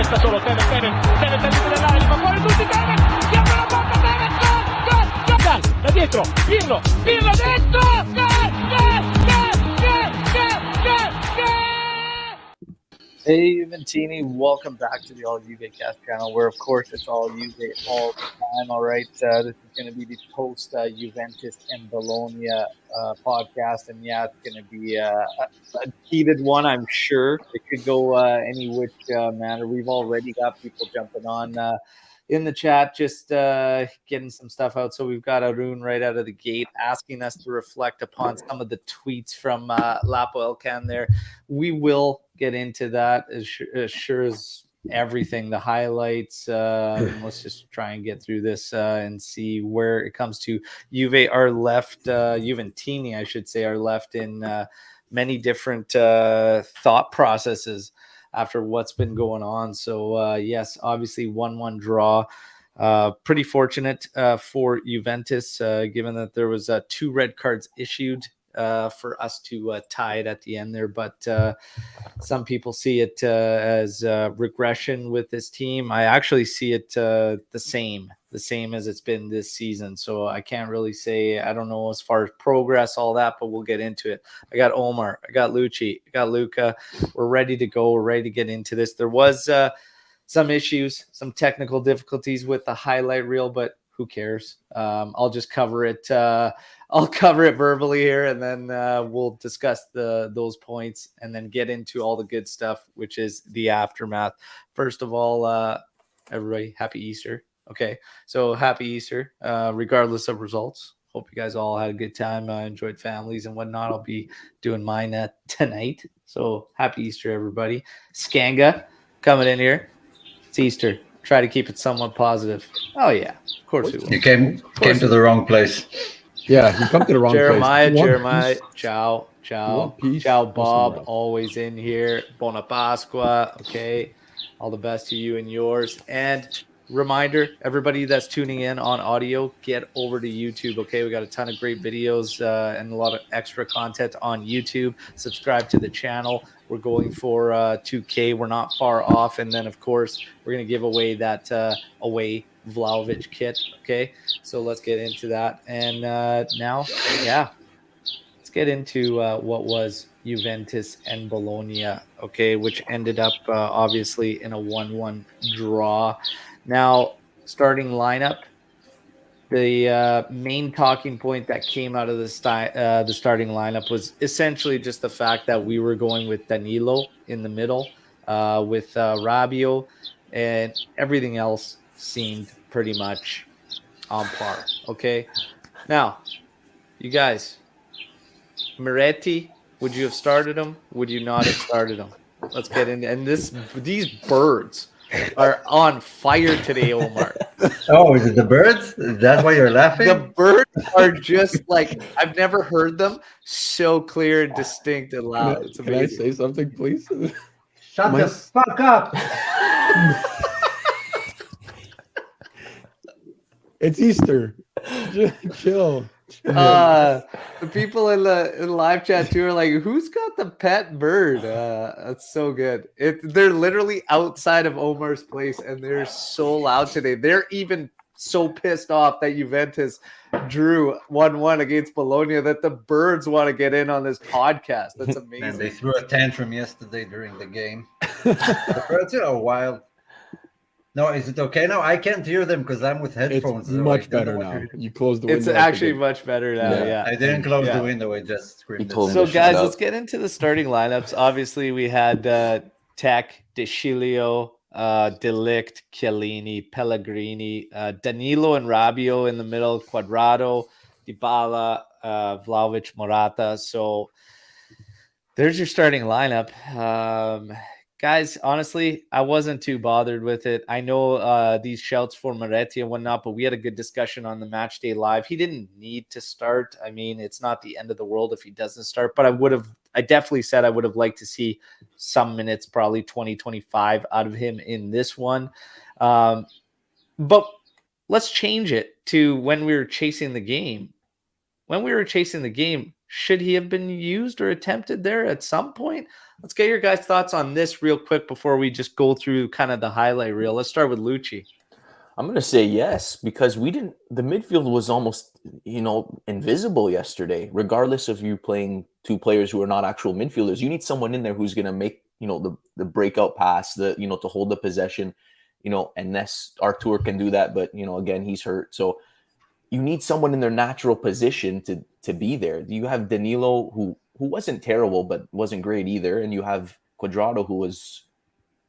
Resta solo Tevez al limite dell'area, fa fuori tutti Tevez, si apre la porta Tevez, gol, da dietro, Pirlo dentro, Hey Juventini, welcome back to the All Juve Cast channel, where of course it's all Juve all the time. All right, this is going to be the post Juventus and Bologna podcast, and yeah, it's going to be a heated one, I'm sure. It could go any which manner. We've already got people jumping on in the chat, just getting some stuff out. So we've got Arun right out of the gate asking us to reflect upon some of the tweets from Lapo Elkan there. We will get into that as sure as everything, the highlights. Let's just try and get through this and see where it comes to. Juve are left, Juventini, I should say, are left in many different thought processes after what's been going on. So yes, obviously 1-1 draw. Pretty fortunate for Juventus, given that there was 2 red cards issued for us to tie it at the end there. But some people see it as regression with this team. I actually see it the same as it's been this season. So I can't really say, I don't know as far as progress, all that, but we'll get into it. I got Omer, I got Lucci, I got Luca. We're ready to go. We're ready to get into this. There was some issues, some technical difficulties with the highlight reel, but who cares? I'll just cover it. I'll cover it verbally here, and then we'll discuss those points and then get into all the good stuff, which is the aftermath. First of all, everybody, happy Easter. Okay, so happy Easter, regardless of results. Hope you guys all had a good time, enjoyed families and whatnot. I'll be doing mine tonight. So happy Easter, everybody. Skanga coming in here. It's Easter. Try to keep it somewhat positive. Oh, yeah, of course we will. You came to the wrong place. Yeah, you come to the wrong Jeremiah, place. Jeremiah, ciao, Bob, always in here. Buona Pasqua, okay. All the best to you and yours. And reminder, everybody that's tuning in on audio, get over to YouTube, okay? We got a ton of great videos and a lot of extra content on YouTube. Subscribe to the channel. We're going for 2K. We're not far off. And then, of course, we're going to give away that away Vlahovic kit, okay? So let's get into that. And now, yeah, let's get into what was Juventus and Bologna, okay, which ended up obviously in a 1-1 draw. Now, starting lineup, the main talking point that came out of the starting lineup was essentially just the fact that we were going with Danilo in the middle with Rabiot, and everything else seemed pretty much on par, okay? Now, you guys, Moretti, would you have started him? Would you not have started him? Let's get into, and these birds are on fire today, Omar. Oh, is it the birds? That's why you're laughing? The birds are just like, I've never heard them so clear and distinct and loud. It's amazing. Can I say something, please? Shut the fuck up. It's Easter. Chill. The people in the live chat too are like, who's got the pet bird? That's so good. They're literally outside of Omar's place and they're so loud today. They're even so pissed off that Juventus drew 1-1 against Bologna that the birds want to get in on this podcast. That's amazing. And they threw a tantrum yesterday during the game. The birds are wild. No, is it okay now? I can't hear them because I'm with headphones. It's much better now. You closed the window. It's actually much better now, yeah. I didn't close the window. I just screamed. So, guys, let's get into the starting lineups. Obviously, we had Tech, De Sciglio, Delict, Chiellini, Pellegrini, Danilo and Rabiot in the middle, Quadrado, Dybala, Vlahovic, Morata. So there's your starting lineup. Guys, honestly, I wasn't too bothered with it. I know these shouts for Moretti and whatnot, but we had a good discussion on the match day live. He didn't need to start. I mean, it's not the end of the world if he doesn't start, but I definitely said I would have liked to see some minutes, probably 20, 25 out of him in this one. But let's change it to when we were chasing the game. When we were chasing the game, Should he have been used or attempted there at some point? Let's get your guys' thoughts on this real quick before we just go through kind of the highlight reel. Let's start with Lucci. I'm going to say yes, because the midfield was almost, invisible yesterday. Regardless of you playing two players who are not actual midfielders, you need someone in there who's going to make, the breakout pass, to hold the possession, unless Artur can do that. But, again, he's hurt. So you need someone in their natural position to be there. You have Danilo, who wasn't terrible, but wasn't great either. And you have Cuadrado, who was,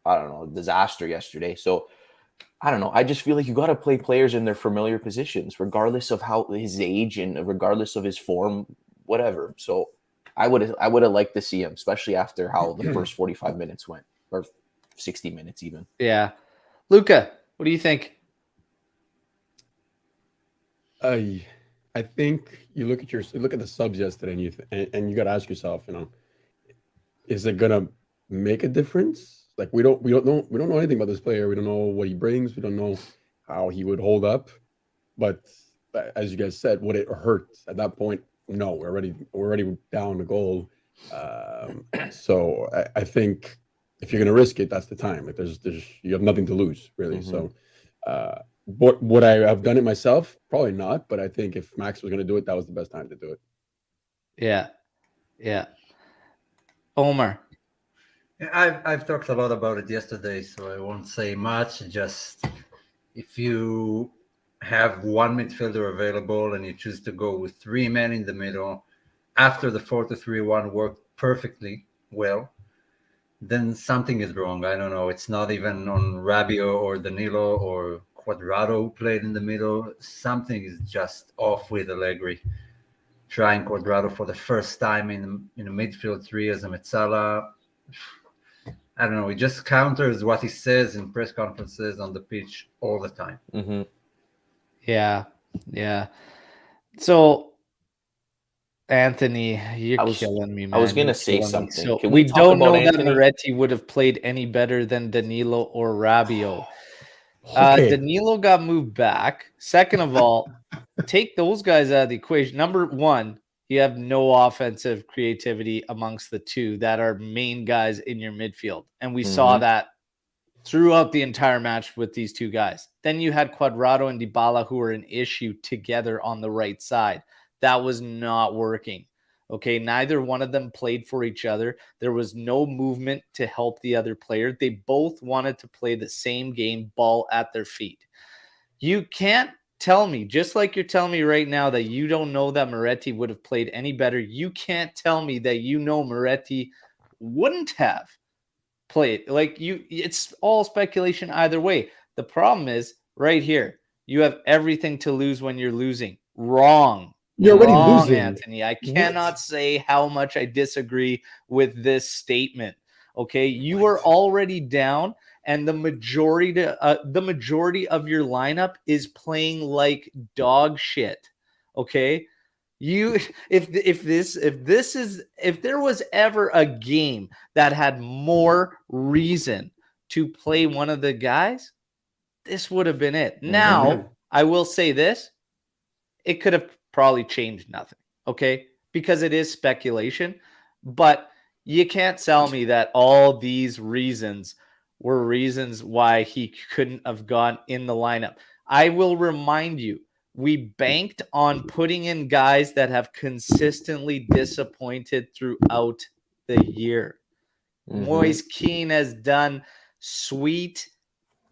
a disaster yesterday. So, I don't know. I just feel like you got to play players in their familiar positions, regardless of how his age and regardless of his form, whatever. So I would have liked to see him, especially after how the first 45 minutes went, or 60 minutes even. Yeah. Luca, what do you think? I think you look at the subs yesterday, and you got to ask yourself, is it gonna make a difference? Like we don't know anything about this player. We don't know what he brings. We don't know how he would hold up. But as you guys said, would it hurt at that point? No, we're already down the goal. So I think if you're gonna risk it, that's the time. Like you have nothing to lose really. Mm-hmm. So would I have done it myself? Probably not. But I think if Max was gonna do it, that was the best time to do it. Yeah. Omer. I've talked a lot about it yesterday, so I won't say much. Just if you have one midfielder available and you choose to go with three men in the middle after the 4-3-1 worked perfectly well, then something is wrong. I don't know. It's not even on Rabiot or Danilo or Cuadrado who played in the middle. Something is just off with Allegri. Trying Cuadrado for the first time in a midfield three as a Mezzala. I don't know. He just counters what he says in press conferences on the pitch all the time. Mm-hmm. Yeah. So, Anthony, you're killing me, man. I was going to say something. So we don't know that Moretti would have played any better than Danilo or Rabiot. Okay. Danilo got moved back. Second of all, take those guys out of the equation. Number one, you have no offensive creativity amongst the two that are main guys in your midfield. And we saw that throughout the entire match with these two guys. Then you had Cuadrado and Dybala, who were an issue together on the right side. That was not working. Okay, neither one of them played for each other. There was no movement to help the other player. They both wanted to play the same game, ball at their feet. You can't tell me, just like you're telling me right now that you don't know that Moretti would have played any better. You can't tell me that Moretti wouldn't have played. It's all speculation either way. The problem is right here. You have everything to lose when you're losing. Wrong. You're already losing, Anthony. I cannot say how much I disagree with this statement. Okay, you are already down. And the majority of your lineup is playing like dog shit. Okay, if there was ever a game that had more reason to play one of the guys, this would have been it. Now, I will say this: it could have probably changed nothing. Okay, because it is speculation, but you can't tell me that all these reasons were reasons why he couldn't have gone in the lineup. I will remind you, we banked on putting in guys that have consistently disappointed throughout the year. Moise Keane has done sweet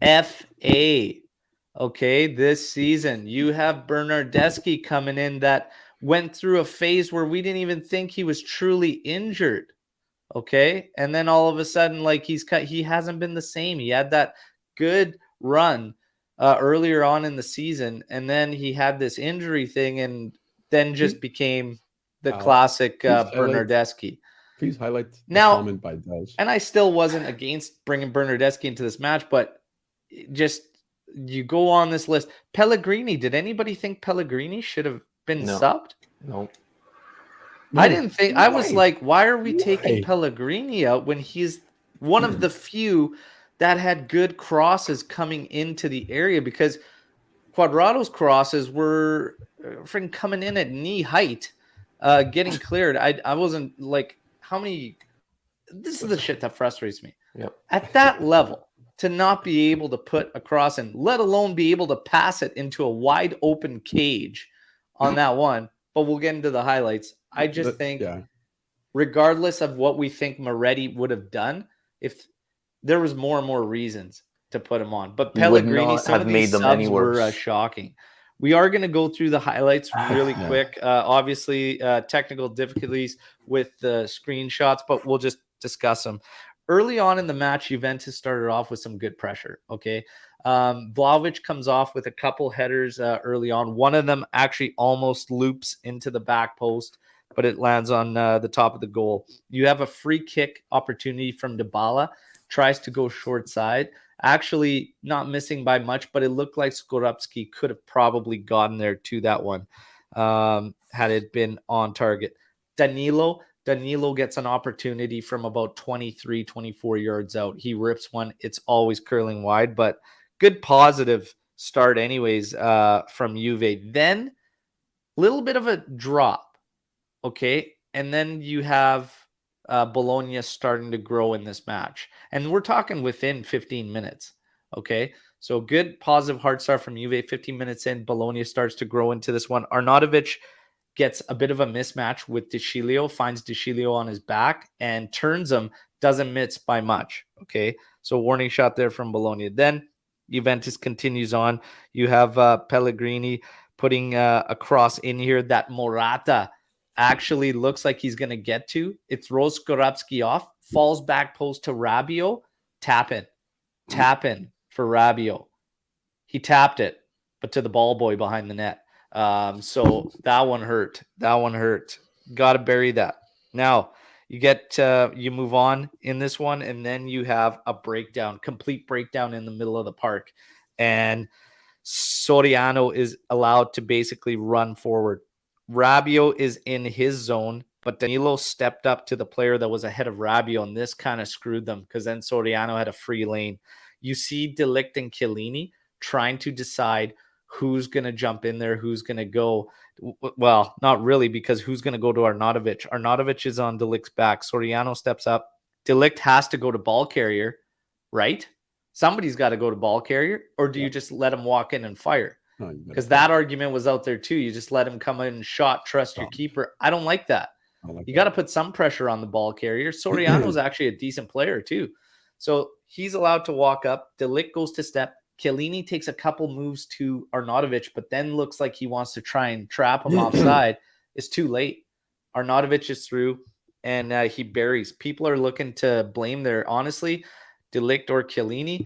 FA. Okay, this season. You have Bernardeschi coming in that went through a phase where we didn't even think he was truly injured. Okay, and then all of a sudden, he hasn't been the same. He had that good run earlier on in the season, and then he had this injury thing, and then just became the classic Bernardeschi. Please highlight the comment by Dez. And I still wasn't against bringing Bernardeschi into this match, but just you go on this list. Pellegrini. Did anybody think Pellegrini should have been subbed? No. I didn't think. I was like, why are we taking Pellegrini out when he's one of the few that had good crosses coming into the area? Because Cuadrado's crosses were coming in at knee height, getting cleared. I wasn't like, how many? This is the shit that frustrates me. Yep. At that level, to not be able to put a cross in, let alone be able to pass it into a wide open cage on that one. But we'll get into the highlights. I just think, regardless of what we think Moretti would have done, if there was more and more reasons to put him on. But Pellegrini, some of these subs were shocking. We are going to go through the highlights really quick. Obviously, technical difficulties with the screenshots, but we'll just discuss them. Early on in the match, Juventus started off with some good pressure, okay? Vlahovic comes off with a couple headers early on. One of them actually almost loops into the back post, but it lands on the top of the goal. You have a free kick opportunity from Dybala, tries to go short side. Actually not missing by much, but it looked like Skorupski could have probably gotten there to that one had it been on target. Danilo gets an opportunity from about 23, 24 yards out. He rips one. It's always curling wide, but good positive start anyways from Juve. Then a little bit of a drop, okay? And then you have Bologna starting to grow in this match. And we're talking within 15 minutes, okay? So good positive hard start from Juve. 15 minutes in, Bologna starts to grow into this one. Arnautovic gets a bit of a mismatch with De Sciglio, finds De Sciglio on his back and turns him, doesn't miss by much, okay? So warning shot there from Bologna. Then Juventus continues on. You have Pellegrini putting a cross in here that Morata actually looks like he's going to get to. It throws Skorupski off, falls back post to Rabiot, tap in for Rabiot. He tapped it, but to the ball boy behind the net. So that one hurt. Got to bury that. Now you move on in this one, and then you have a complete breakdown in the middle of the park. And Soriano is allowed to basically run forward. Rabiot is in his zone, but Danilo stepped up to the player that was ahead of Rabiot, and this kind of screwed them because then Soriano had a free lane. You see De Ligt and Chiellini trying to decide who's going to jump in there, who's going to go. Well, not really, because who's going to go to Arnautovic? Arnautovic is on De Ligt's back. Soriano steps up. De Ligt has to go to ball carrier, right? Somebody's got to go to ball carrier, or do you just let him walk in and fire? Because that argument was out there too. You just let him come in and trust your keeper. I don't like that. You got to put some pressure on the ball carrier. Soriano's actually a decent player too. So he's allowed to walk up. De Ligt goes to step. Chiellini takes a couple moves to Arnautovic, but then looks like he wants to try and trap him offside. It's too late. Arnautovic is through, and he buries. People are looking to blame there. Honestly, De Ligt or Chiellini,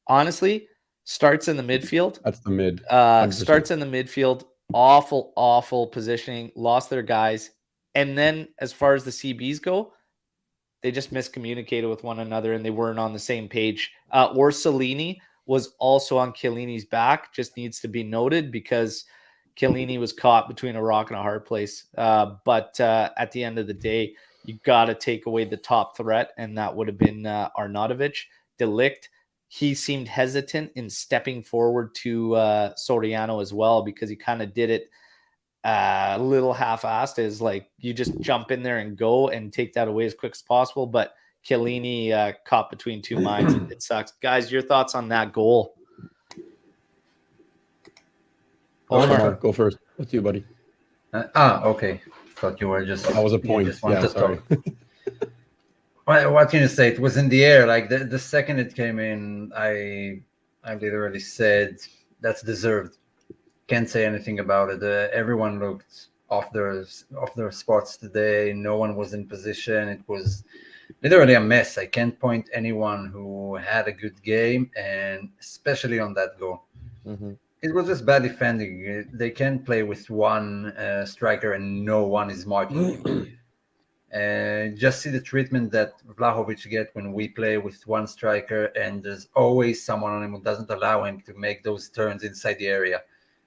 honestly, starts in the midfield. That's the mid. Starts in the midfield. Awful positioning. Lost their guys. And then as far as the CBs go, they just miscommunicated with one another and they weren't on the same page. Orsolini was also on Chiellini's back. Just needs to be noted because Chiellini was caught between a rock and a hard place. But at the end of the day, you got to take away the top threat, and that would have been Arnautovic. De Ligt, he seemed hesitant in stepping forward to Soriano as well, because he kind of did it a little half-assed, is like you just jump in there and go and take that away as quick as possible. But Chiellini caught between two minds. It sucks. Guys, your thoughts on that goal? Omer, go first. What's you, buddy? Okay. Thought you were just... That was a point. Yeah, sorry. What can you say? It was in the air. Like the second it came in, I literally said, that's deserved. Can't say anything about it. Everyone looked off their spots today. No one was in position. It was literally a mess. I can't point anyone who had a good game, and especially on that goal. Mm-hmm. It was just bad defending. They can't play with one striker and no one is marking him. Just see the treatment that Vlahovic get when we play with one striker, and there's always someone on him who doesn't allow him to make those turns inside the area.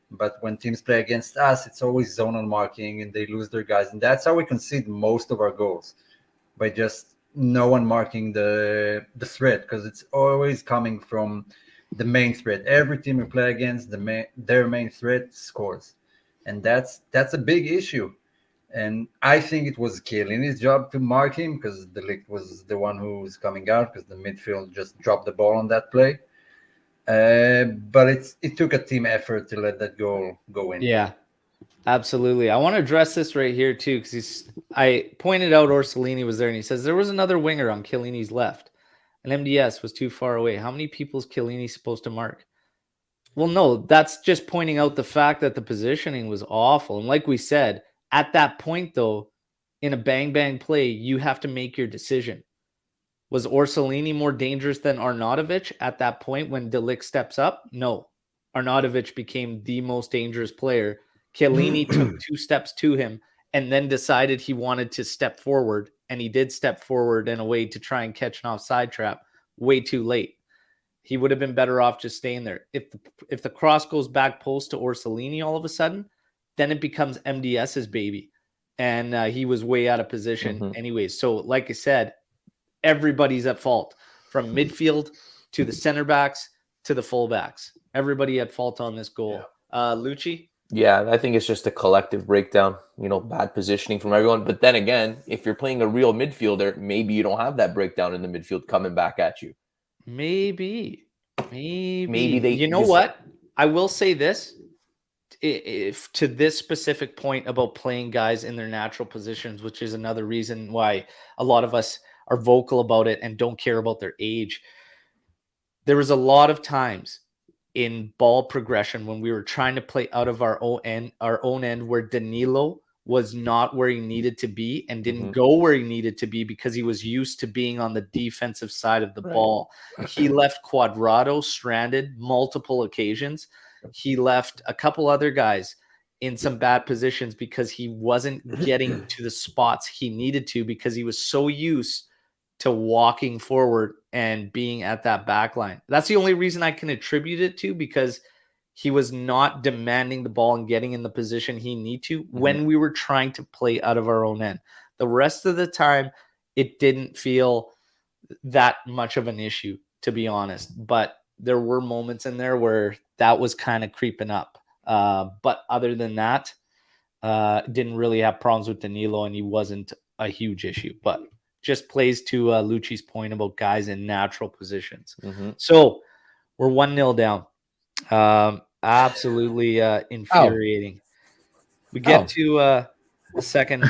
But when teams play against us, it's always zonal marking and they lose their guys. And that's how we concede most of our goals, by just no one marking the threat, because it's always coming from the main threat. Every team we play against, their main threat scores. And that's a big issue. And I think it was Chiellini's job to mark him because De Ligt was the one who was coming out because the midfield just dropped the ball on that play. But it took a team effort to let that goal go in. Yeah, absolutely. I want to address this right here too, because I pointed out Orsolini was there, and he says there was another winger on Chiellini's left, and MDS was too far away. How many people is Chiellini supposed to mark? Well, no, that's just pointing out the fact that the positioning was awful. And like we said, at that point, though, in a bang-bang play, you have to make your decision. Was Orsolini more dangerous than Arnautovic at that point when De Ligt steps up? No. Arnautovic became the most dangerous player. Chiellini took 2 steps to him and then decided he wanted to step forward, and he did step forward in a way to try and catch an offside trap way too late. He would have been better off just staying there. If the cross goes back post to Orsolini all of a sudden, then it becomes MDS's baby. And he was way out of position anyways. So like I said, everybody's at fault from midfield to the center backs to the fullbacks. Everybody at fault on this goal. Lucci? Yeah, I think it's just a collective breakdown, bad positioning from everyone. But then again, if you're playing a real midfielder, maybe you don't have that breakdown in the midfield coming back at you. Maybe they. You know what? I will say this. If to this specific point about playing guys in their natural positions, which is another reason why a lot of us are vocal about it and don't care about their age. There was a lot of times in ball progression when we were trying to play out of our own end where Danilo was not where he needed to be and didn't go where he needed to be because he was used to being on the defensive side of the ball. He left Cuadrado stranded multiple occasions. He left a couple other guys in some bad positions because he wasn't getting to the spots he needed to because he was so used to walking forward and being at that back line. That's the only reason I can attribute it to, because he was not demanding the ball and getting in the position he need to when we were trying to play out of our own end. The rest of the time, it didn't feel that much of an issue, to be honest. But there were moments in there where that was kind of creeping up. But other than that, didn't really have problems with Danilo, and he wasn't a huge issue. But just plays to Lucci's point about guys in natural positions. So we're 1-0 down. Absolutely infuriating. We get to the second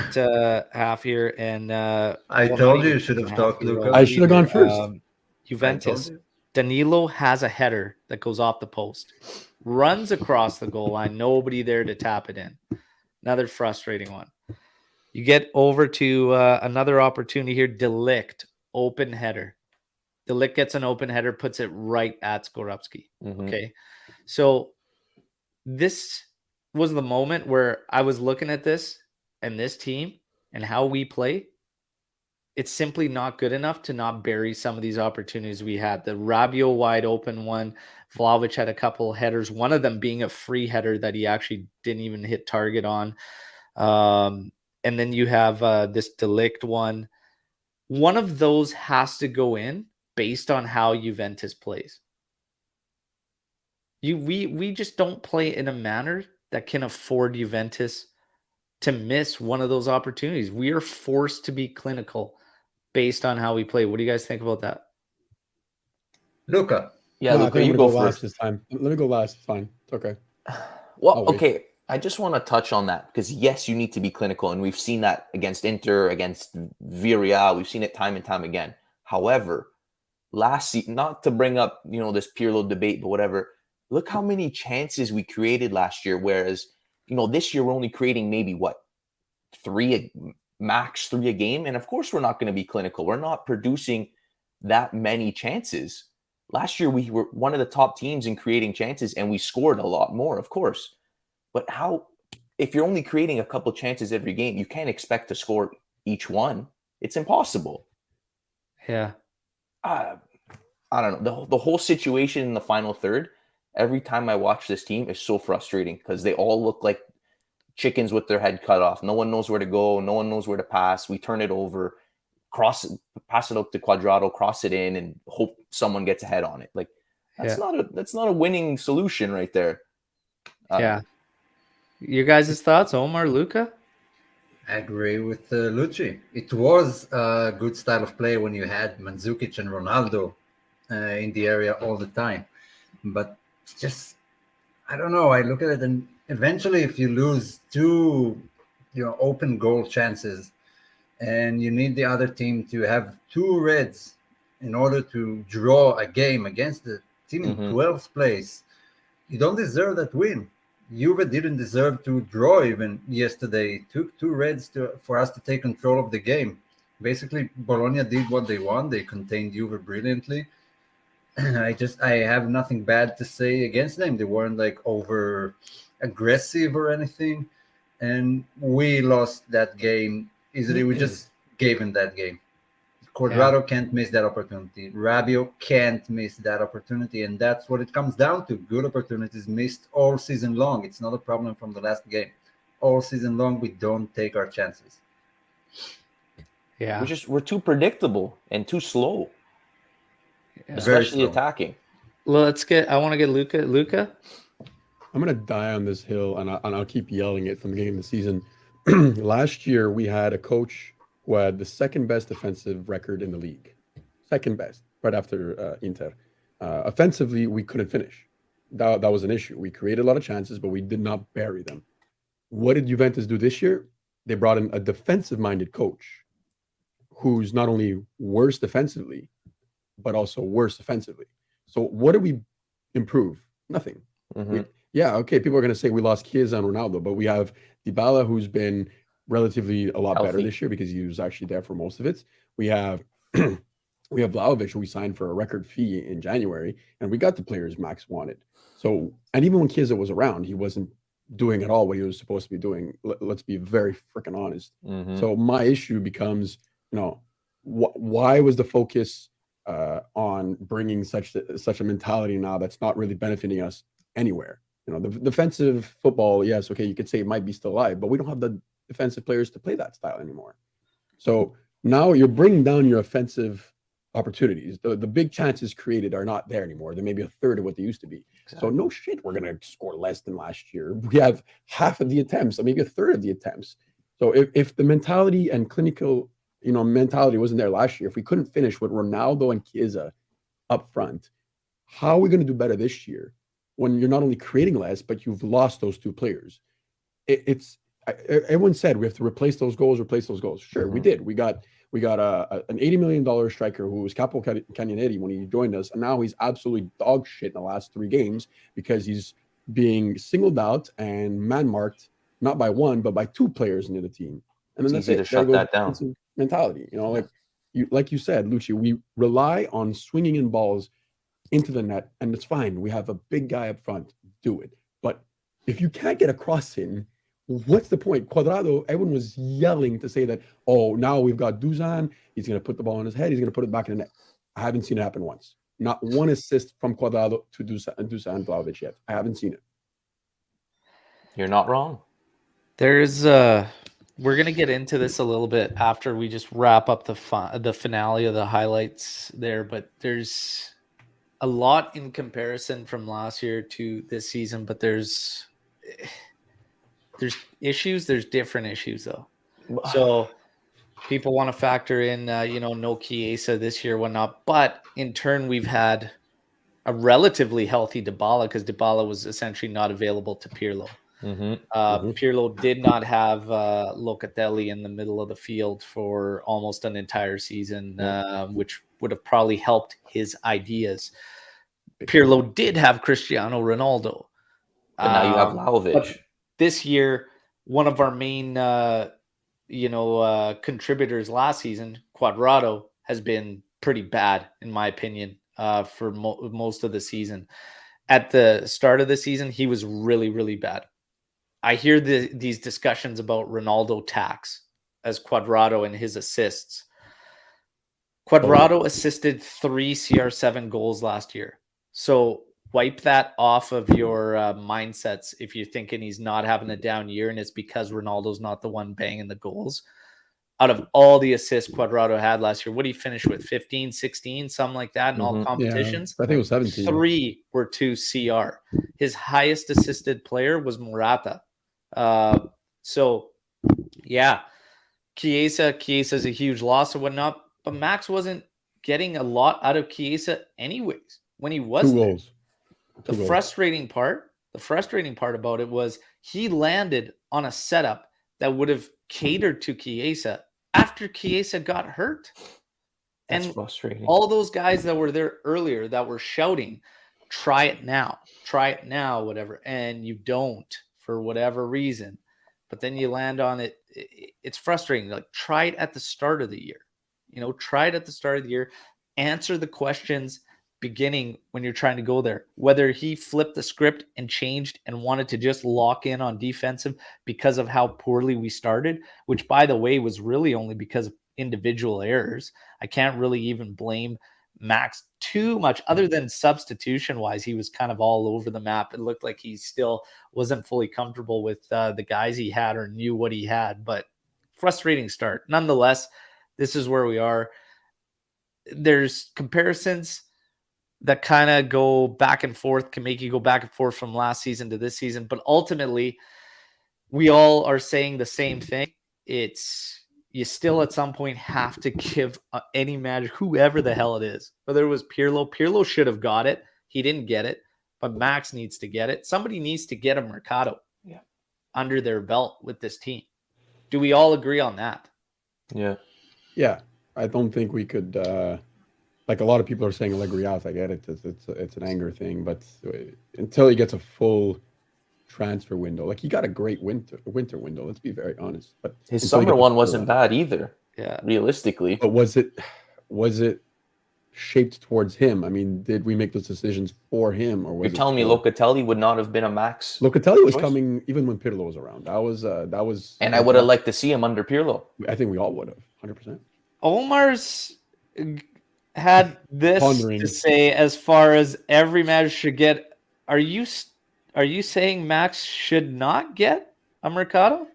half here, and I told you should have talked, Luca. I should have gone first. Juventus. Danilo has a header that goes off the post, runs across the goal line, nobody there to tap it in. Another frustrating one. You get over to another opportunity here. De Ligt, open header. De Ligt gets an open header, puts it right at Skorupski. Okay. So this was the moment where I was looking at this and this team and how we play. It's simply not good enough to not bury some of these opportunities we had. The Rabiot wide open one. Vlahovic had a couple of headers, one of them being a free header that he actually didn't even hit target on. And then you have this De Ligt one. One of those has to go in based on how Juventus plays. We just don't play in a manner that can afford Juventus to miss one of those opportunities. We are forced to be clinical based on how we play. What do you guys think about that? Luca. Yeah, No, Luca, you go first this time. Let me go last. It's fine. It's okay. Well, okay. I just want to touch on that because, yes, you need to be clinical. And we've seen that against Inter, against Villarreal. We've seen it time and time again. However, last season, not to bring up, this Pirlo debate, but whatever, look how many chances we created last year. Whereas, this year we're only creating maybe max 3 a game. And of course, we're not going to be clinical. We're not producing that many chances. Last year, we were one of the top teams in creating chances, and we scored a lot more, of course. But if you're only creating a couple chances every game, you can't expect to score each one. It's impossible. Yeah. I don't know. The whole situation in the final third, every time I watch this team is so frustrating because they all look like chickens with their head cut off. No one knows where to go. No one knows where to pass. We turn it over, pass it up to Cuadrado, cross it in, and hope someone gets ahead on it. Like that's not a winning solution right there. Yeah. Your guys' thoughts, Omer, Luca? I agree with Lucci. It was a good style of play when you had Mandzukic and Ronaldo in the area all the time. But it's just, I don't know. I look at it, and eventually, if you lose two, open goal chances, and you need the other team to have two reds in order to draw a game against the team in 12th place, you don't deserve that win. Juve didn't deserve to draw even yesterday. It took two reds for us to take control of the game. Basically, Bologna did what they want. They contained Juve brilliantly. I have nothing bad to say against them. They weren't like over aggressive or anything. And we lost that game easily. We just gave him that game. Quadrado can't miss that opportunity. Rabiot can't miss that opportunity. And that's what it comes down to. Good opportunities missed all season long. It's not a problem from the last game. All season long, we don't take our chances. Yeah. We're too predictable and too slow, Yeah. especially attacking. Well, I want to get Luca. Luca? I'm gonna die on this hill, and I'll keep yelling it from the beginning of the season. Last year, we had a coach who had the second best defensive record in the league, second best, right after Inter. Offensively, we couldn't finish. That was an issue. We created a lot of chances, but we did not bury them. What did Juventus do this year? They brought in a defensive-minded coach who's not only worse defensively, but also worse offensively. So what did we improve? Nothing. Okay, people are going to say we lost Chiesa and Ronaldo, but we have Dybala, who's been relatively a lot better this year because he was actually there for most of it. We have Vlahovic, who we signed for a record fee in January, and we got the players Max wanted. So, and even when Chiesa was around, he wasn't doing at all what he was supposed to be doing. Let's be very freaking honest. So my issue becomes, why was the focus on bringing such a mentality now that's not really benefiting us anywhere? The defensive football, yes, okay, you could say it might be still alive, but we don't have the defensive players to play that style anymore. So now you're bringing down your offensive opportunities. The big chances created are not there anymore. They're maybe a third of what they used to be. Exactly. So no shit, we're going to score less than last year. We have half of the attempts, or maybe a third of the attempts. So if the mentality and clinical, mentality wasn't there last year, if we couldn't finish with Ronaldo and Chiesa up front, how are we going to do better this year when you're not only creating less, but you've lost those two players? Everyone said we have to replace those goals. Sure, we did. We got an $80 million striker who was Capo Cagnoneri when he joined us, and now he's absolutely dog shit in the last 3 games because he's being singled out and man-marked, not by one, but by 2 players in the team. And then it's easy to shut that down. Mentality, like you said, Lucci, we rely on swinging in balls into the net, and it's fine. We have a big guy up front. Do it. But if you can't get a cross in, what's the point? Quadrado, everyone was yelling to say that, now we've got Dusan. He's going to put the ball on his head. He's going to put it back in the net. I haven't seen it happen once. Not one assist from Quadrado to Dusan Vlahovic yet. I haven't seen it. You're not wrong. We're going to get into this a little bit after we just wrap up the finale of the highlights there, but there's a lot in comparison from last year to this season, but there's issues. There's different issues though. So people want to factor in, no Chiesa this year, whatnot, but in turn we've had a relatively healthy Dybala because Dybala was essentially not available to Pirlo. Pirlo did not have Locatelli in the middle of the field for almost an entire season, which would have probably helped his ideas. Pirlo did have Cristiano Ronaldo. But now you have Vlahovic. This year, one of our main, contributors last season, Quadrado, has been pretty bad, in my opinion, for most of the season. At the start of the season, he was really, really bad. I hear these discussions about Ronaldo tax as Quadrado and his assists. Quadrado assisted 3 CR7 goals last year. So wipe that off of your mindsets if you're thinking he's not having a down year and it's because Ronaldo's not the one banging the goals. Out of all the assists Quadrado had last year, what did he finish with? 15, 16, something like that in all competitions? Yeah, I think it was 17. 3 were 2 CR. His highest assisted player was Morata. Chiesa's a huge loss or whatnot, but Max wasn't getting a lot out of Chiesa anyways when he was 2 there. goals. The frustrating part about it was he landed on a setup that would have catered to Chiesa after Chiesa got hurt. That's frustrating. All those guys that were there earlier that were shouting, try it now, whatever, and you don't for whatever reason, but then you land on it. It's frustrating. Like, try it at the start of the year. Answer the questions beginning when you're trying to go there. Whether he flipped the script and changed and wanted to just lock in on defensive because of how poorly we started, which, by the way, was really only because of individual errors. I can't really even blame Max too much, other than substitution wise. He was kind of all over the map. It looked like he still wasn't fully comfortable with the guys he had or knew what he had, but frustrating start. Nonetheless, this is where we are. There's comparisons that kind of go back and forth, can make you go back and forth from last season to this season. But ultimately, we all are saying the same thing. It's, you still at some point have to give any manager, whoever the hell it is, whether it was Pirlo should have got it. He didn't get it, but Max needs to get it. Somebody needs to get a Mercado under their belt with this team. Do we all agree on that? Yeah. Yeah. I don't think we could, like a lot of people are saying Allegri out. I get it. It's an anger thing, but until he gets a full transfer window, like he got a great winter window. Let's be very honest. But his summer one wasn't bad either. Yeah, realistically. But was it shaped towards him? I mean, did we make those decisions for him, or was you're telling me Locatelli would not have been a Max? Locatelli was coming even when Pirlo was around. That was, and I would have liked to see him under Pirlo. I think we all would have, 100%. Omar's had this to say as far as every manager should get. Are you saying Max should not get a Mercado?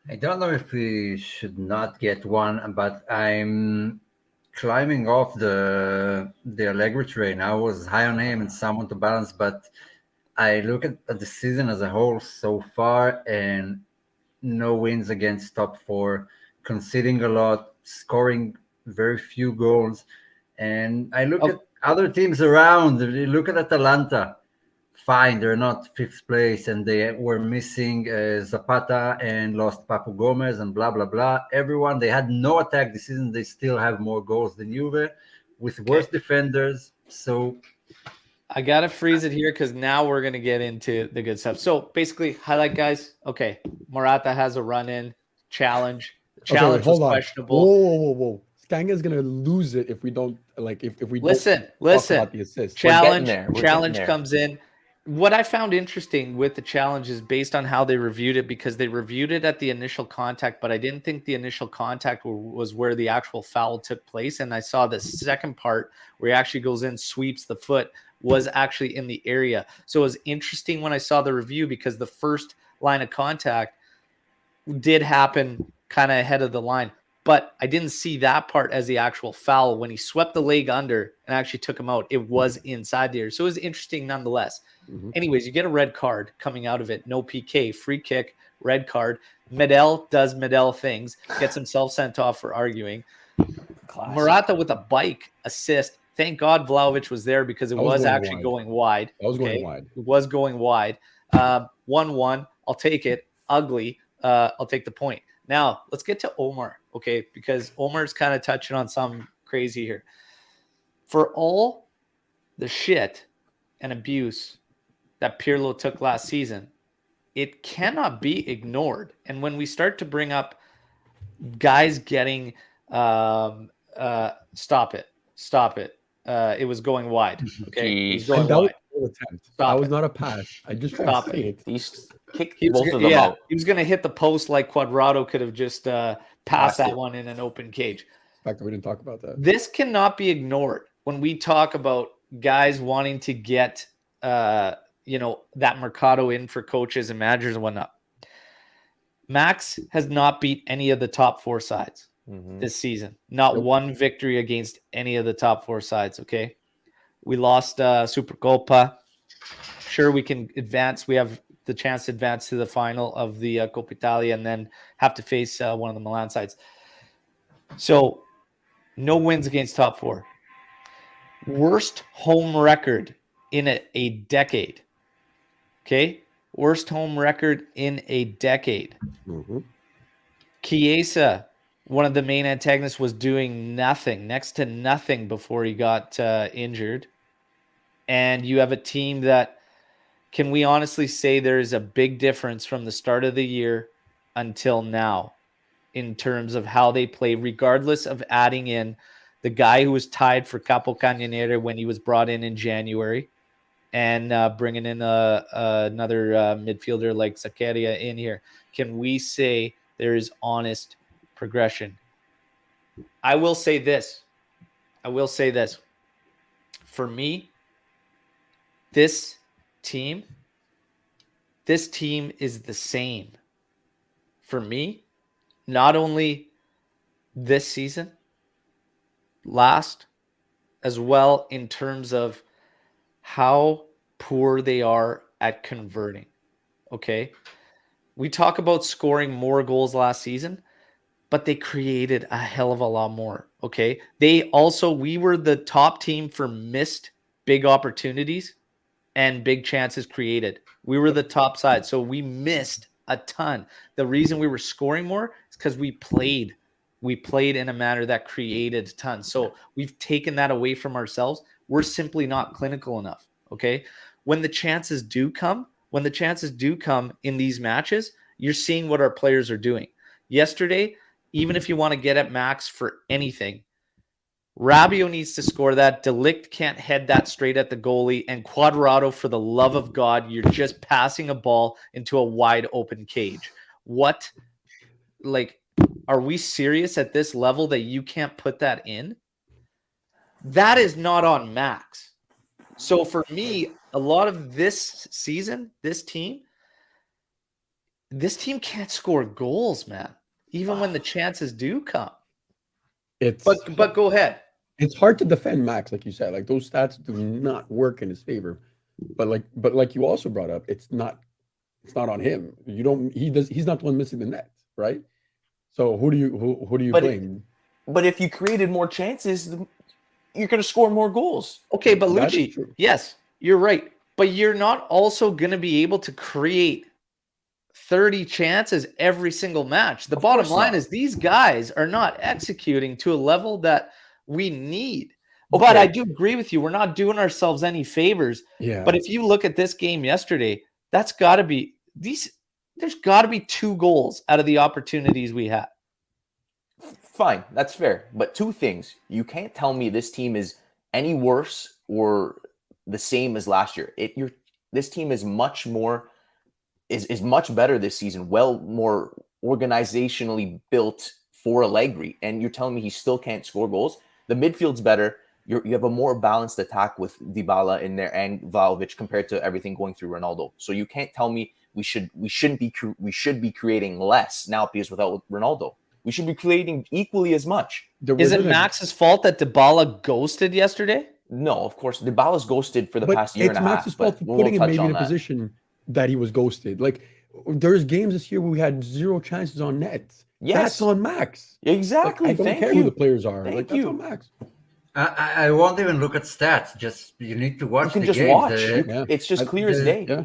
I don't know if we should not get one, but I'm climbing off the Allegri train. I was high on him and someone to balance, but I look at the season as a whole so far, and no wins against top four, conceding a lot, scoring very few goals. And I look at other teams around. Look at Atalanta. Fine, they're not fifth place, and they were missing Zapata and lost Papu Gomez and blah, blah, blah. Everyone, they had no attack this season. They still have more goals than Juve with worse defenders. So I got to freeze it here because now we're going to get into the good stuff. So basically, highlight, guys. Okay, Morata has a run-in challenge. Challenge was questionable. Whoa. Skanga's going to lose it if we don't, like, if we listen. talk about the assist. Challenge comes in. What I found interesting with the challenge is based on how they reviewed it, because they reviewed it at the initial contact, but I didn't think the initial contact was where the actual foul took place. And I saw the second part where he actually goes in, sweeps the foot, was actually in the area. So it was interesting when I saw the review, because the first line of contact did happen kind of ahead of the line, but I didn't see that part as the actual foul. When he swept the leg under and actually took him out, it was inside the area. So it was interesting nonetheless. Mm-hmm. Anyways, you get a red card coming out of it. No PK, free kick, red card. Medel does Medel things, gets himself sent off for arguing. Classic. Morata with a bike assist. Thank God Vlahovic was there, because it was actually going wide. That was going wide. It was going wide. 1-1. I'll take it. Ugly. I'll take the point. Now, let's get to Omer, okay? Because Omer's kind of touching on something crazy here. For all the shit and abuse that Pirlo took last season, it cannot be ignored. And when we start to bring up guys getting stop it. It was going wide. Okay, it was going wide. That was not a pass. I just stop it. He's kicked both of them out. He was going to hit the post like Cuadrado could have just passed that one in an open cage. The fact that we didn't talk about that. This cannot be ignored when we talk about guys wanting to get that Mercado in for coaches and managers and whatnot. Max has not beat any of the top four sides this season. Not one victory against any of the top four sides, okay? We lost Supercopa. Sure, we can advance. We have the chance to advance to the final of the Coppa Italia and then have to face one of the Milan sides. So no wins against top four. Worst home record in a decade. Okay? Worst home record in a decade. Mm-hmm. Chiesa, one of the main antagonists, was doing nothing, next to nothing before he got injured. And you have a team that, can we honestly say there is a big difference from the start of the year until now in terms of how they play, regardless of adding in the guy who was tied for Capocannoniere when he was brought in January, and bringing in another midfielder like Zakaria in here. Can we say there is honest progression? I will say this. For me, this team is the same. For me, not only this season, last, as well in terms of how poor they are at converting. Okay. We talk about scoring more goals last season, but they created a hell of a lot more. Okay. We were the top team for missed big opportunities and big chances created. We were the top side. So we missed a ton. The reason we were scoring more is because we played in a manner that created tons. So we've taken that away from ourselves. We're simply not clinical enough. Okay. When the chances do come in these matches, you're seeing what our players are doing. Yesterday, even if you want to get at Max for anything, Rabiot needs to score that. De Ligt can't head that straight at the goalie. And Cuadrado, for the love of God, you're just passing a ball into a wide open cage. What? Like, are we serious at this level that you can't put that in? That is not on Max. So for me, a lot of this season, this team can't score goals, man, even when the chances do come. But go ahead. It's hard to defend Max, like you said. Like, those stats do not work in his favor. But like you also brought up, it's not on him. He's not the one missing the net, right? So who do you blame? But if you created more chances, you're going to score more goals. Okay, but Lucci, yes, you're right. But you're not also going to be able to create 30 chances every single match. The bottom line is these guys are not executing to a level that we need. Okay. But I do agree with you. We're not doing ourselves any favors. Yeah. But if you look at this game yesterday, there's got to be 2 goals out of the opportunities we had. Fine, that's fair. But 2 things. You can't tell me this team is any worse or the same as last year. This team is much better this season, well more organizationally built for Allegri. And you're telling me he still can't score goals? The midfield's better. You have a more balanced attack with Dybala in there and Vlahovic compared to everything going through Ronaldo. So you can't tell me we should be creating less now, because without Ronaldo, we should be creating equally as much. Is it Max's fault that Dybala ghosted yesterday? No, of course. Dybala's ghosted for the past year and a half. It's Max's fault for putting him maybe in a position that he was ghosted. Like, there's games this year where we had 0 chances on net. Yes. That's on Max. Exactly. Like, I don't care who the players are. That's on Max. I won't even look at stats. Just you need to watch. You can just watch. It's just clear as day. Yeah.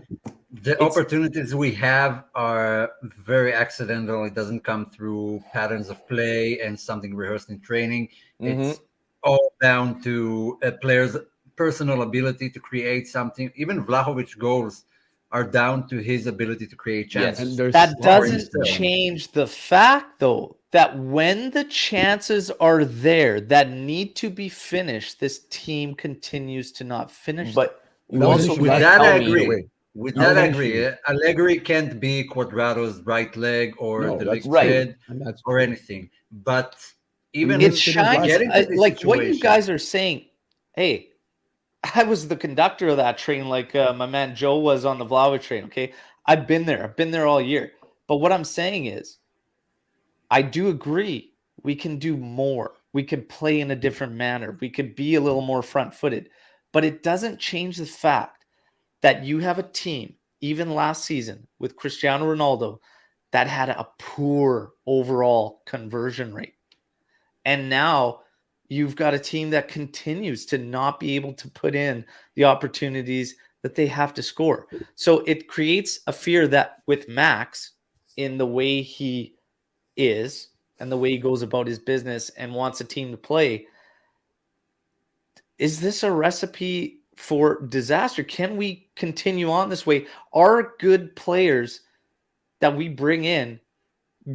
The opportunities we have are very accidental. It doesn't come through patterns of play and something rehearsed in training. Mm-hmm. It's all down to a player's personal ability to create something. Even Vlahovic goals are down to his ability to create chances. Yes. That doesn't change the fact, though, that when the chances are there that need to be finished, this team continues to not finish. But with that, I agree. With that, I agree. Allegri can't be Cuadrado's right leg or the Lig's head or anything. But even it shines like what you guys are saying. Hey, I was the conductor of that train, like my man Joe was on the Vlahovic train. Okay, I've been there all year. But what I'm saying is, I do agree we can do more. We could play in a different manner. We could be a little more front-footed. But it doesn't change the fact that you have a team, even last season with Cristiano Ronaldo, that had a poor overall conversion rate. And now you've got a team that continues to not be able to put in the opportunities that they have to score. So it creates a fear that with Max, in the way he is and the way he goes about his business and wants a team to play, is this a recipe for disaster? Can we continue on this way? Are good players that we bring in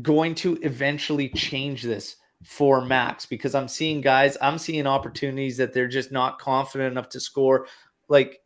going to eventually change this for Max? Because I'm seeing opportunities that they're just not confident enough to score. Like,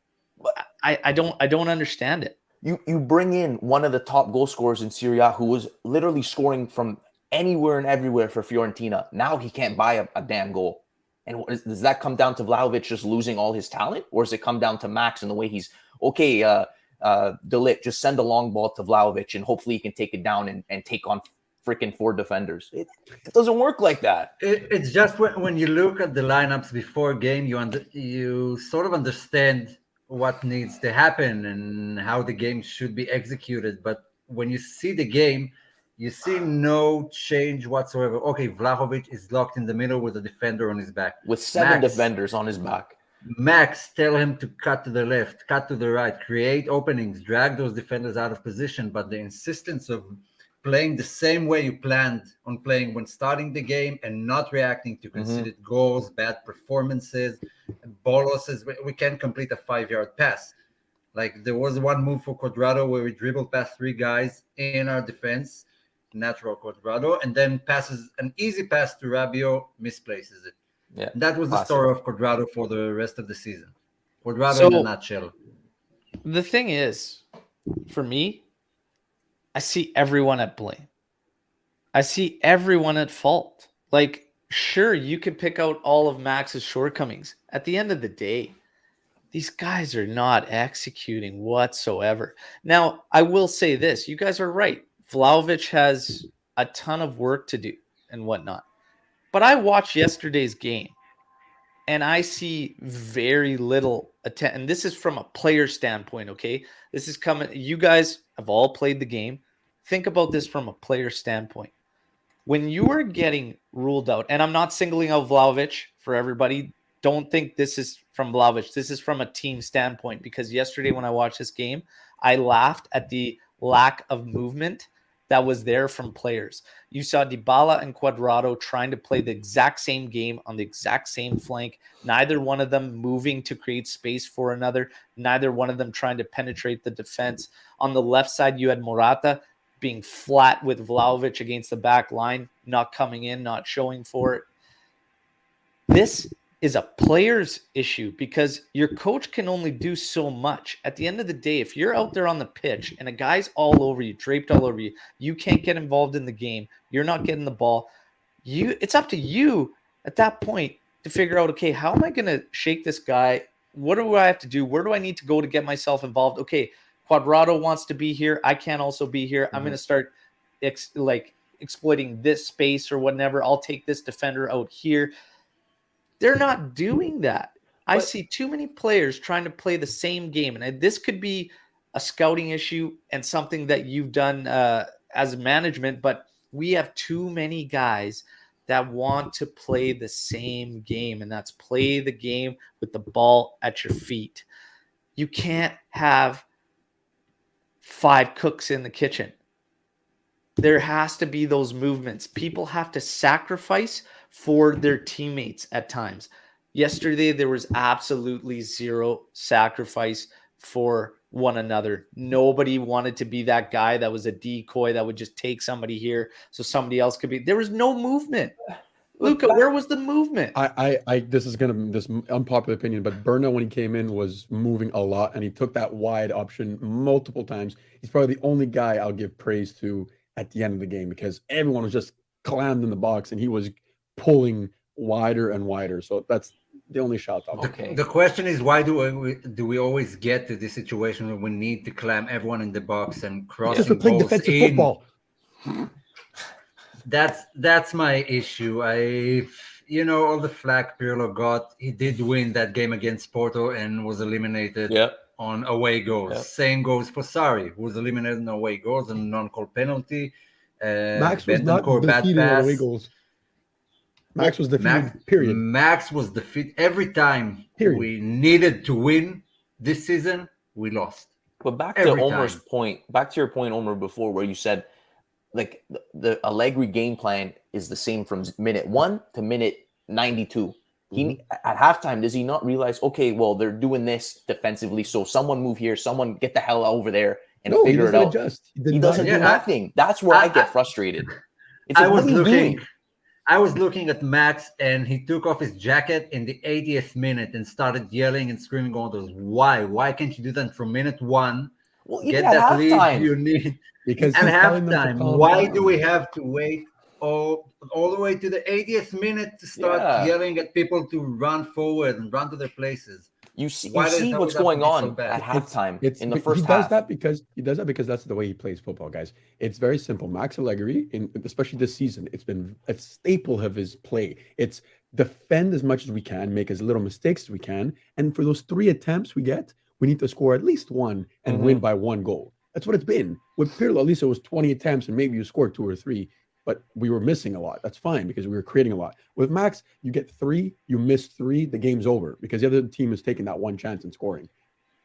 I don't understand it. You bring in one of the top goal scorers in Serie A who was literally scoring from anywhere and everywhere for Fiorentina. Now he can't buy a damn goal. And does that come down to Vlahovic just losing all his talent? Or does it come down to Max and the way he's, okay, De Ligt, just send a long ball to Vlahovic and hopefully he can take it down and take on freaking 4 defenders. It doesn't work like that. It's just when you look at the lineups before game, you sort of understand what needs to happen and how the game should be executed. But when you see the game, you see no change whatsoever. Okay, Vlahovic is locked in the middle with a defender on his back. With 7 defenders on his back. Max, tell him to cut to the left, cut to the right, create openings, drag those defenders out of position. But the insistence of playing the same way you planned on playing when starting the game and not reacting to conceded goals, bad performances, ball losses. We can't complete a 5-yard pass. Like there was one move for Cuadrado where we dribbled past 3 guys in our defense, natural Cuadrado, and then passes an easy pass to Rabiot, misplaces it. Yeah, that was the story of Cuadrado for the rest of the season. Cuadrado in a nutshell. The thing is, for me, I see everyone at blame. I see everyone at fault. Like, sure, you could pick out all of Max's shortcomings. At the end of the day, these guys are not executing whatsoever. Now, I will say this. You guys are right. Vlahovic has a ton of work to do and whatnot. But I watched yesterday's game, and I see very little attempt. And this is from a player standpoint, okay? This is coming. You guys have all played the game. Think about this from a player standpoint. When you are getting ruled out, and I'm not singling out Vlahovic for everybody, don't think this is from Vlahovic. This is from a team standpoint, because yesterday when I watched this game, I laughed at the lack of movement that was there from players. You saw Dybala and Cuadrado trying to play the exact same game on the exact same flank. Neither one of them moving to create space for another. Neither one of them trying to penetrate the defense. On the left side, you had Morata being flat with Vlahovic against the back line, not coming in, not showing for it. This is a player's issue because your coach can only do so much. At the end of the day, if you're out there on the pitch and a guy's all over you, draped all over you, you can't get involved in the game, you're not getting the ball, it's up to you at that point to figure out, okay, how am I going to shake this guy? What do I have to do? Where do I need to go to get myself involved? Okay, Cuadrado wants to be here. I can't also be here. I'm going to start exploiting this space or whatever. I'll take this defender out here. They're not doing that. I see too many players trying to play the same game. And this could be a scouting issue and something that you've done as management, but we have too many guys that want to play the same game, and that's play the game with the ball at your feet. You can't have 5 cooks in the kitchen. There has to be those movements. People have to sacrifice for their teammates at times. Yesterday, there was absolutely zero sacrifice for one another. Nobody wanted to be that guy that was a decoy that would just take somebody here so somebody else could be. There was no movement. Luca, where was the movement? This is gonna this unpopular opinion, but Berna, when he came in, was moving a lot, and he took that wide option multiple times. He's probably the only guy I'll give praise to at the end of the game, because everyone was just clammed in the box and he was pulling wider and wider. So that's the only shout out. Okay. The question is, why do we always get to this situation where we need to clam everyone in the box and crossing because we're playing defensive football. That's my issue. All the flack Pirlo got, he did win that game against Porto and was eliminated. Yeah. on away goals. Yep. Same goes for Sarri, who was eliminated on away goals and non-call penalty. Max was not Bentancur, bad defeated on away pass. goals. Max was defeated, Max, period. Max was defeated every time Period. we needed to win this season. We lost. But back to Every Omer's time. point, back to your point, Omer, before where you said like the Allegri game plan is the same from minute 1 to minute 92. He at halftime, does he not realize, okay, well, they're doing this defensively, so someone move here, someone get the hell over there and No, he figure it doesn't out. adjust. He doesn't do nothing. That's where I get frustrated. It's like, what are you doing? I was looking at Max, and he took off his jacket in the 80th minute and started yelling and screaming orders. Why? Why can't you do that from minute 1? Well, Get even at that lead halftime. you need. Because At he's telling them to halftime, calm why down. do we have to wait all the way to the 80th minute to start yelling at people to run forward and run to their places? You see Why does it what's always have to going be so on bad? at halftime in the He first does half. that because that's the way he plays football, guys. It's very simple. Max Allegri, especially this season, it's been a staple of his play. It's defend as much as we can, make as little mistakes as we can, and for those 3 attempts we get, we need to score at least 1 and win by 1 goal. That's what it's been. With Pirlo, at least it was 20 attempts and maybe you scored 2 or 3, but we were missing a lot. That's fine because we were creating a lot. With Max, you get 3, you miss 3, the game's over because the other team is taking that 1 chance and scoring.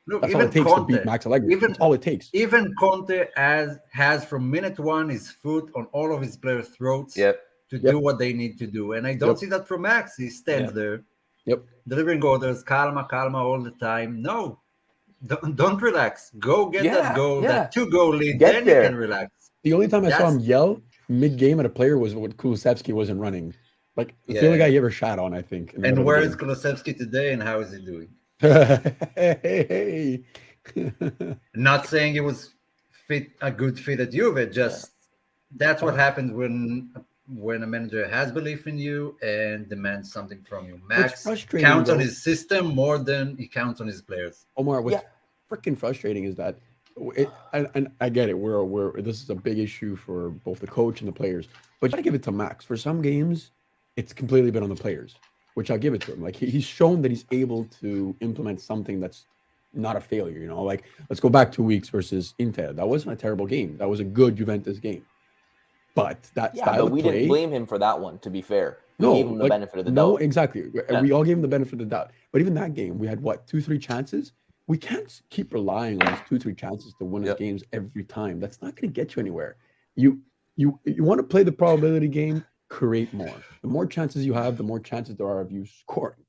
Look, That's all it takes to beat Max Allegri. That's all it takes. Even Conte has from minute 1 his foot on all of his players' throats to do what they need to do. And I don't see that from Max. He stands there delivering orders, calma all the time. No, don't relax. Go get that goal, that 2-goal lead. Then you can relax. The only time I saw him yell mid-game at a player was when Kulusevski wasn't running. Like, the only guy he ever shot on, I think. And where is Kulusevski today and how is he doing? Hey. Not saying he was a good fit at Juve, just that's what happens when a manager has belief in you and demands something from you. Max counts on his system more than he counts on his players. Omar, what's freaking frustrating is that and I get it. We're this is a big issue for both the coach and the players. But you gotta give it to Max. For some games, it's completely been on the players, which I'll give it to him. Like he's shown that he's able to implement something that's not a failure. You know, like let's go back 2 weeks versus Inter. That wasn't a terrible game. That was a good Juventus game. But that style of play, didn't blame him for that one. To be fair, we gave him the benefit of the doubt. No, exactly. We all gave him the benefit of the doubt. But even that game, we had 2-3 chances. We can't keep relying on these 2-3 chances to win us games every time. That's not going to get you anywhere. You want to play the probability game, create more. The more chances you have, the more chances there are of you scoring.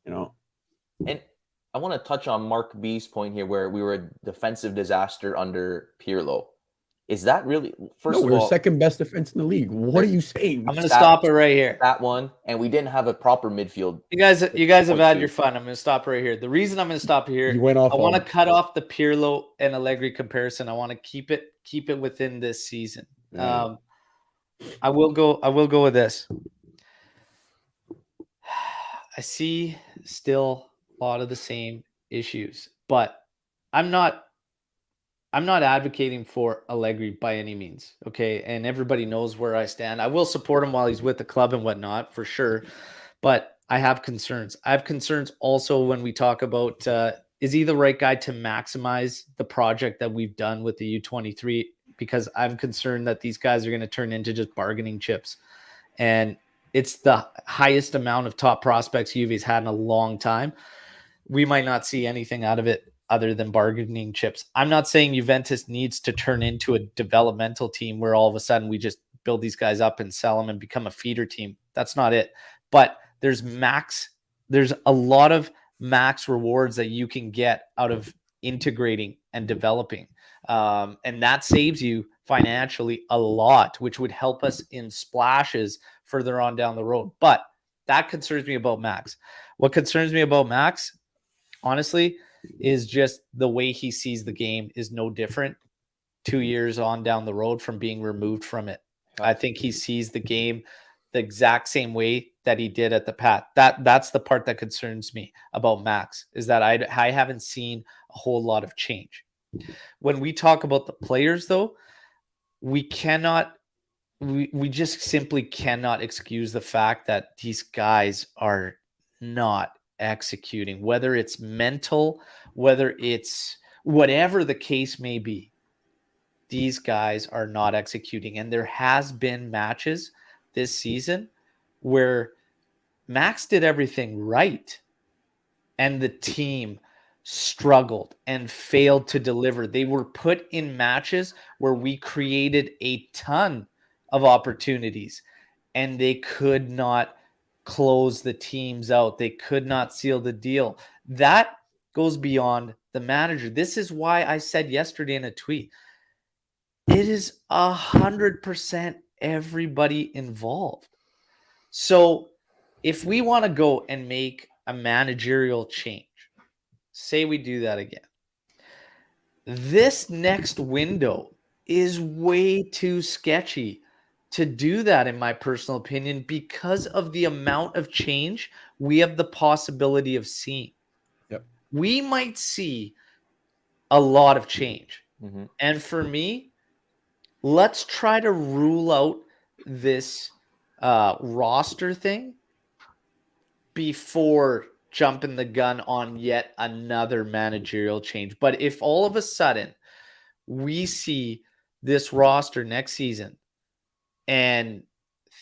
You know. And I want to touch on Mark B's point here, where we were a defensive disaster under Pirlo. Is that really? First of all, we're second best defense in the league. What are you saying? I'm going to stop it right here. That one, and we didn't have a proper midfield. You guys have had your fun. I'm going to stop right here. The reason I'm going to stop here, you went off. I want to cut off the Pirlo and Allegri comparison. I want to keep it within this season. I will go with this. I see still a lot of the same issues, but I'm not advocating for Allegri by any means, okay? And everybody knows where I stand. I will support him while he's with the club and whatnot, for sure. But I have concerns. I have concerns also when we talk about, is he the right guy to maximize the project that we've done with the U23? Because I'm concerned that these guys are going to turn into just bargaining chips. And it's the highest amount of top prospects Juve's had in a long time. We might not see anything out of it other than bargaining chips. I'm not saying Juventus needs to turn into a developmental team where all of a sudden we just build these guys up and sell them and become a feeder team. That's not it. But there's a lot of max rewards that you can get out of integrating and developing. And that saves you financially a lot, which would help us in splashes further on down the road. But that concerns me about Max. What concerns me about Max, honestly, is just the way he sees the game is no different 2 years on down the road from being removed from it. I think he sees the game the exact same way that he did at the Pat. That's the part that concerns me about Max, is that I haven't seen a whole lot of change. When we talk about the players, though, we just simply cannot excuse the fact that these guys are not executing, whether it's mental, whether it's whatever the case may be, these guys are not executing. And there has been matches this season where Max did everything right and the team struggled and failed to deliver. They were put in matches where we created a ton of opportunities and they could not close the teams out. They could not seal the deal. That goes beyond the manager. This is why I said yesterday in a tweet, it is 100% everybody involved. So if we want to go and make a managerial change, say we do that again, this next window is way too sketchy to do that, in my personal opinion, because of the amount of change we have the possibility of seeing. Yep. We might see a lot of change. Mhm. And for me, let's try to rule out this roster thing before jumping the gun on yet another managerial change. But if all of a sudden we see this roster next season and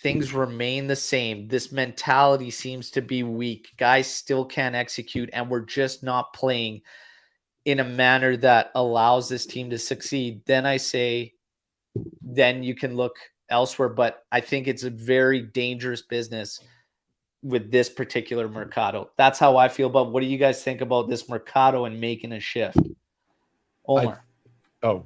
things remain the same, this mentality seems to be weak, guys still can't execute, and we're just not playing in a manner that allows this team to succeed, then I say, then you can look elsewhere. But I think it's a very dangerous business with this particular Mercado. That's how I feel. But what do you guys think about this Mercado and making a shift? Omer. Me?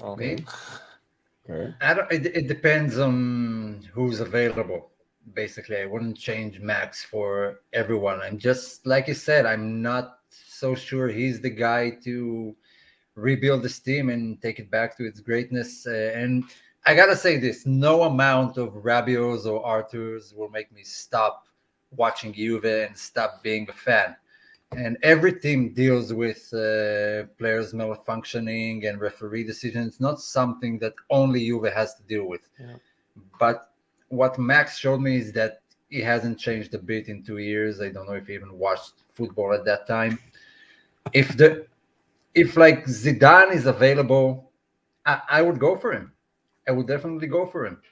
Okay. It depends on who's available. Basically, I wouldn't change Max for everyone. I'm just, like you said, I'm not so sure he's the guy to rebuild this team and take it back to its greatness. And I gotta say this: no amount of Rabios or Arthurs will make me stop watching Juve and stop being a fan. And every team deals with players malfunctioning and referee decisions. Not something that only Juve has to deal with. Yeah. But what Max showed me is that he hasn't changed a bit in 2 years. I don't know if he even watched football at that time. If like Zidane is available, I would go for him. I would definitely go for him.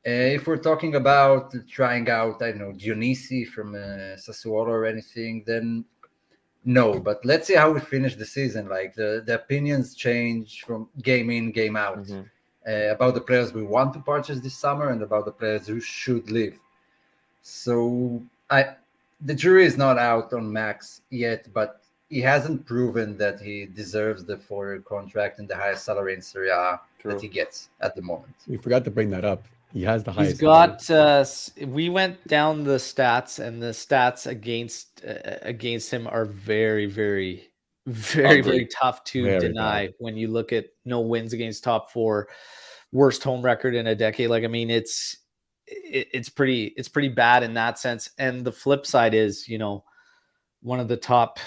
If we're talking about trying out, I don't know, Dionisi from Sassuolo or anything, then no. But let's see how we finish the season. Like the opinions change from game in, game out about the players we want to purchase this summer and about the players who should leave. So the jury is not out on Max yet, but he hasn't proven that he deserves the 4-year contract and the highest salary in Serie A that he gets at the moment. We forgot to bring that up. He has the highest. He's got. We went down the stats, and the stats against him are very, very, very, very tough to deny. When you look at no wins against top 4, worst home record in a decade. Like, I mean, it's pretty bad in that sense. And the flip side is, you know, one of the top.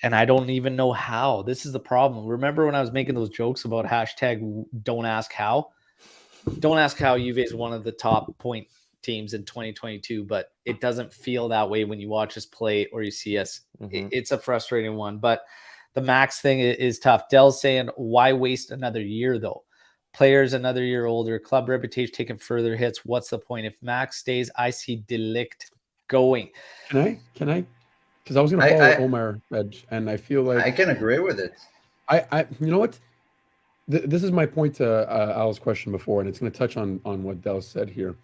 And I don't even know how. This is the problem. Remember when I was making those jokes about hashtag don't ask how? Don't ask how Juve is one of the top point teams in 2022, but it doesn't feel that way when you watch us play or you see us. It's a frustrating one. But the Max thing is tough. Dell's saying, why waste another year, though? Players another year older, club reputation taking further hits. What's the point? If Max stays, I see De Ligt going. Can I? Because I was going to follow Omer, and I feel like I can agree with it. You know what? This is my point to Al's question before, and it's going to touch on what Del said here.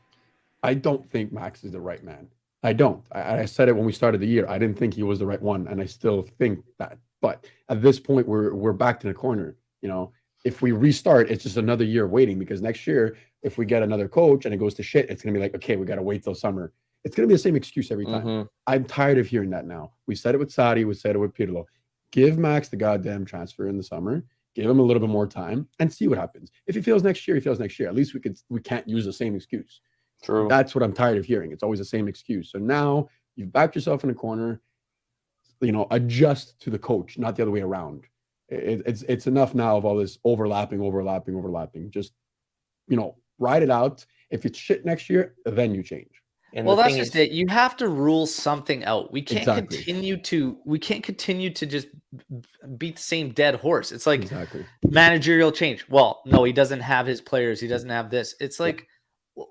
I don't think Max is the right man. I don't. I said it when we started the year. I didn't think he was the right one, and I still think that. But at this point, we're back to the corner. You know, if we restart, it's just another year waiting, because next year, if we get another coach and it goes to shit, it's going to be like, okay, we got to wait till summer. It's going to be the same excuse every time. I'm tired of hearing that now. We said it with Sadi. We said it with Pirlo. Give Max the goddamn transfer in the summer. Give him a little bit more time and see what happens. If he fails next year, he fails next year. At least we can't use the same excuse. True. That's what I'm tired of hearing. It's always the same excuse. So now you've backed yourself in a corner. You know, adjust to the coach, not the other way around. It's enough now of all this overlapping. Just, you know, ride it out. If it's shit next year, then you change. And well, that's just it. You have to rule something out. We can't Exactly. continue to just beat the same dead horse. It's like Exactly. managerial change. Well, no, he doesn't have his players. He doesn't have this. It's like,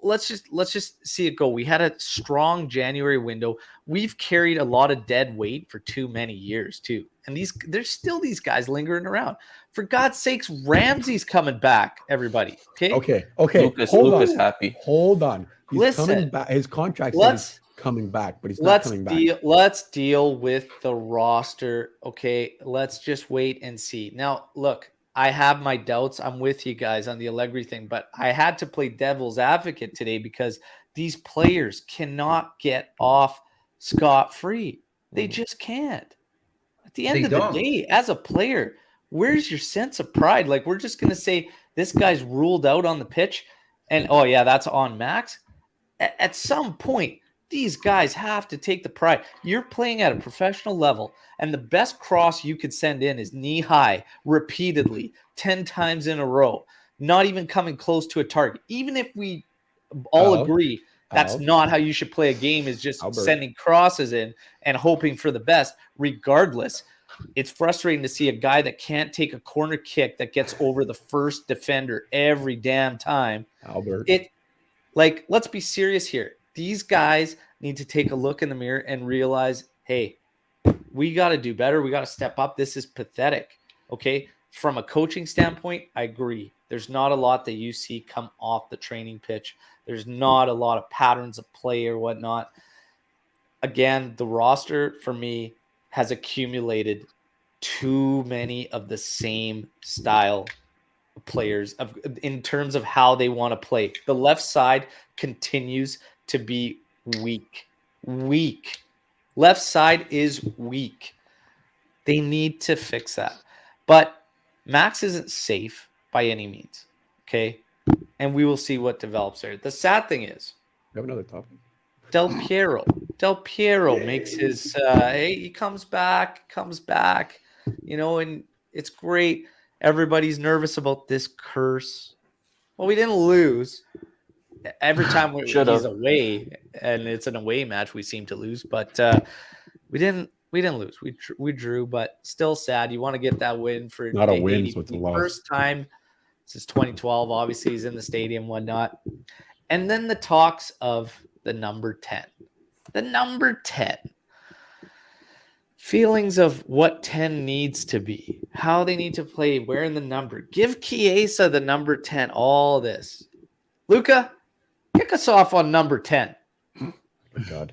let's just see it go. We had a strong January window. We've carried a lot of dead weight for too many years too. And there's still these guys lingering around. For God's sakes, Ramsey's coming back, everybody. Okay. Okay. Lucas happy. Hold on. He's Listen, coming back. His contract says he's coming back, but he's not coming back. Let's deal with the roster. Okay. Let's just wait and see. Now, look, I have my doubts. I'm with you guys on the Allegri thing, but I had to play devil's advocate today because these players cannot get off scot-free. They just can't. At the end of the day, as a player, where's your sense of pride? Like, we're just going to say this guy's ruled out on the pitch and, oh, yeah, that's on Max. At some point, these guys have to take the pride. You're playing at a professional level, and the best cross you could send in is knee high repeatedly, 10 times in a row, not even coming close to a target. Even if we all agree that's not how you should play a game, is just sending crosses in and hoping for the best. Regardless, it's frustrating to see a guy that can't take a corner kick that gets over the first defender every damn time. Like, let's be serious here. These guys need to take a look in the mirror and realize, hey, we got to do better. We got to step up. This is pathetic. Okay. From a coaching standpoint, I agree. There's not a lot that you see come off the training pitch. There's not a lot of patterns of play or whatnot. Again, the roster for me has accumulated too many of the same style players in terms of how they want to play. The left side continues to be weak. Left side is weak. They need to fix that. But Max isn't safe by any means. Okay. And we will see what develops there. The sad thing is, we have another topic. Del Piero makes his he comes back, and it's great. Everybody's nervous about this curse. Well, we didn't lose. Every time he's away, and it's an away match, we seem to lose. But we didn't lose. We drew, but still sad. You want to get that win for not a win, so it's a loss. First time since 2012. Obviously, he's in the stadium, whatnot. And then the talks of the number 10. The number 10. Feelings of what 10 needs to be, how they need to play, where in the number. Give Chiesa the number 10, all this. Luca, kick us off on number 10. Oh my God.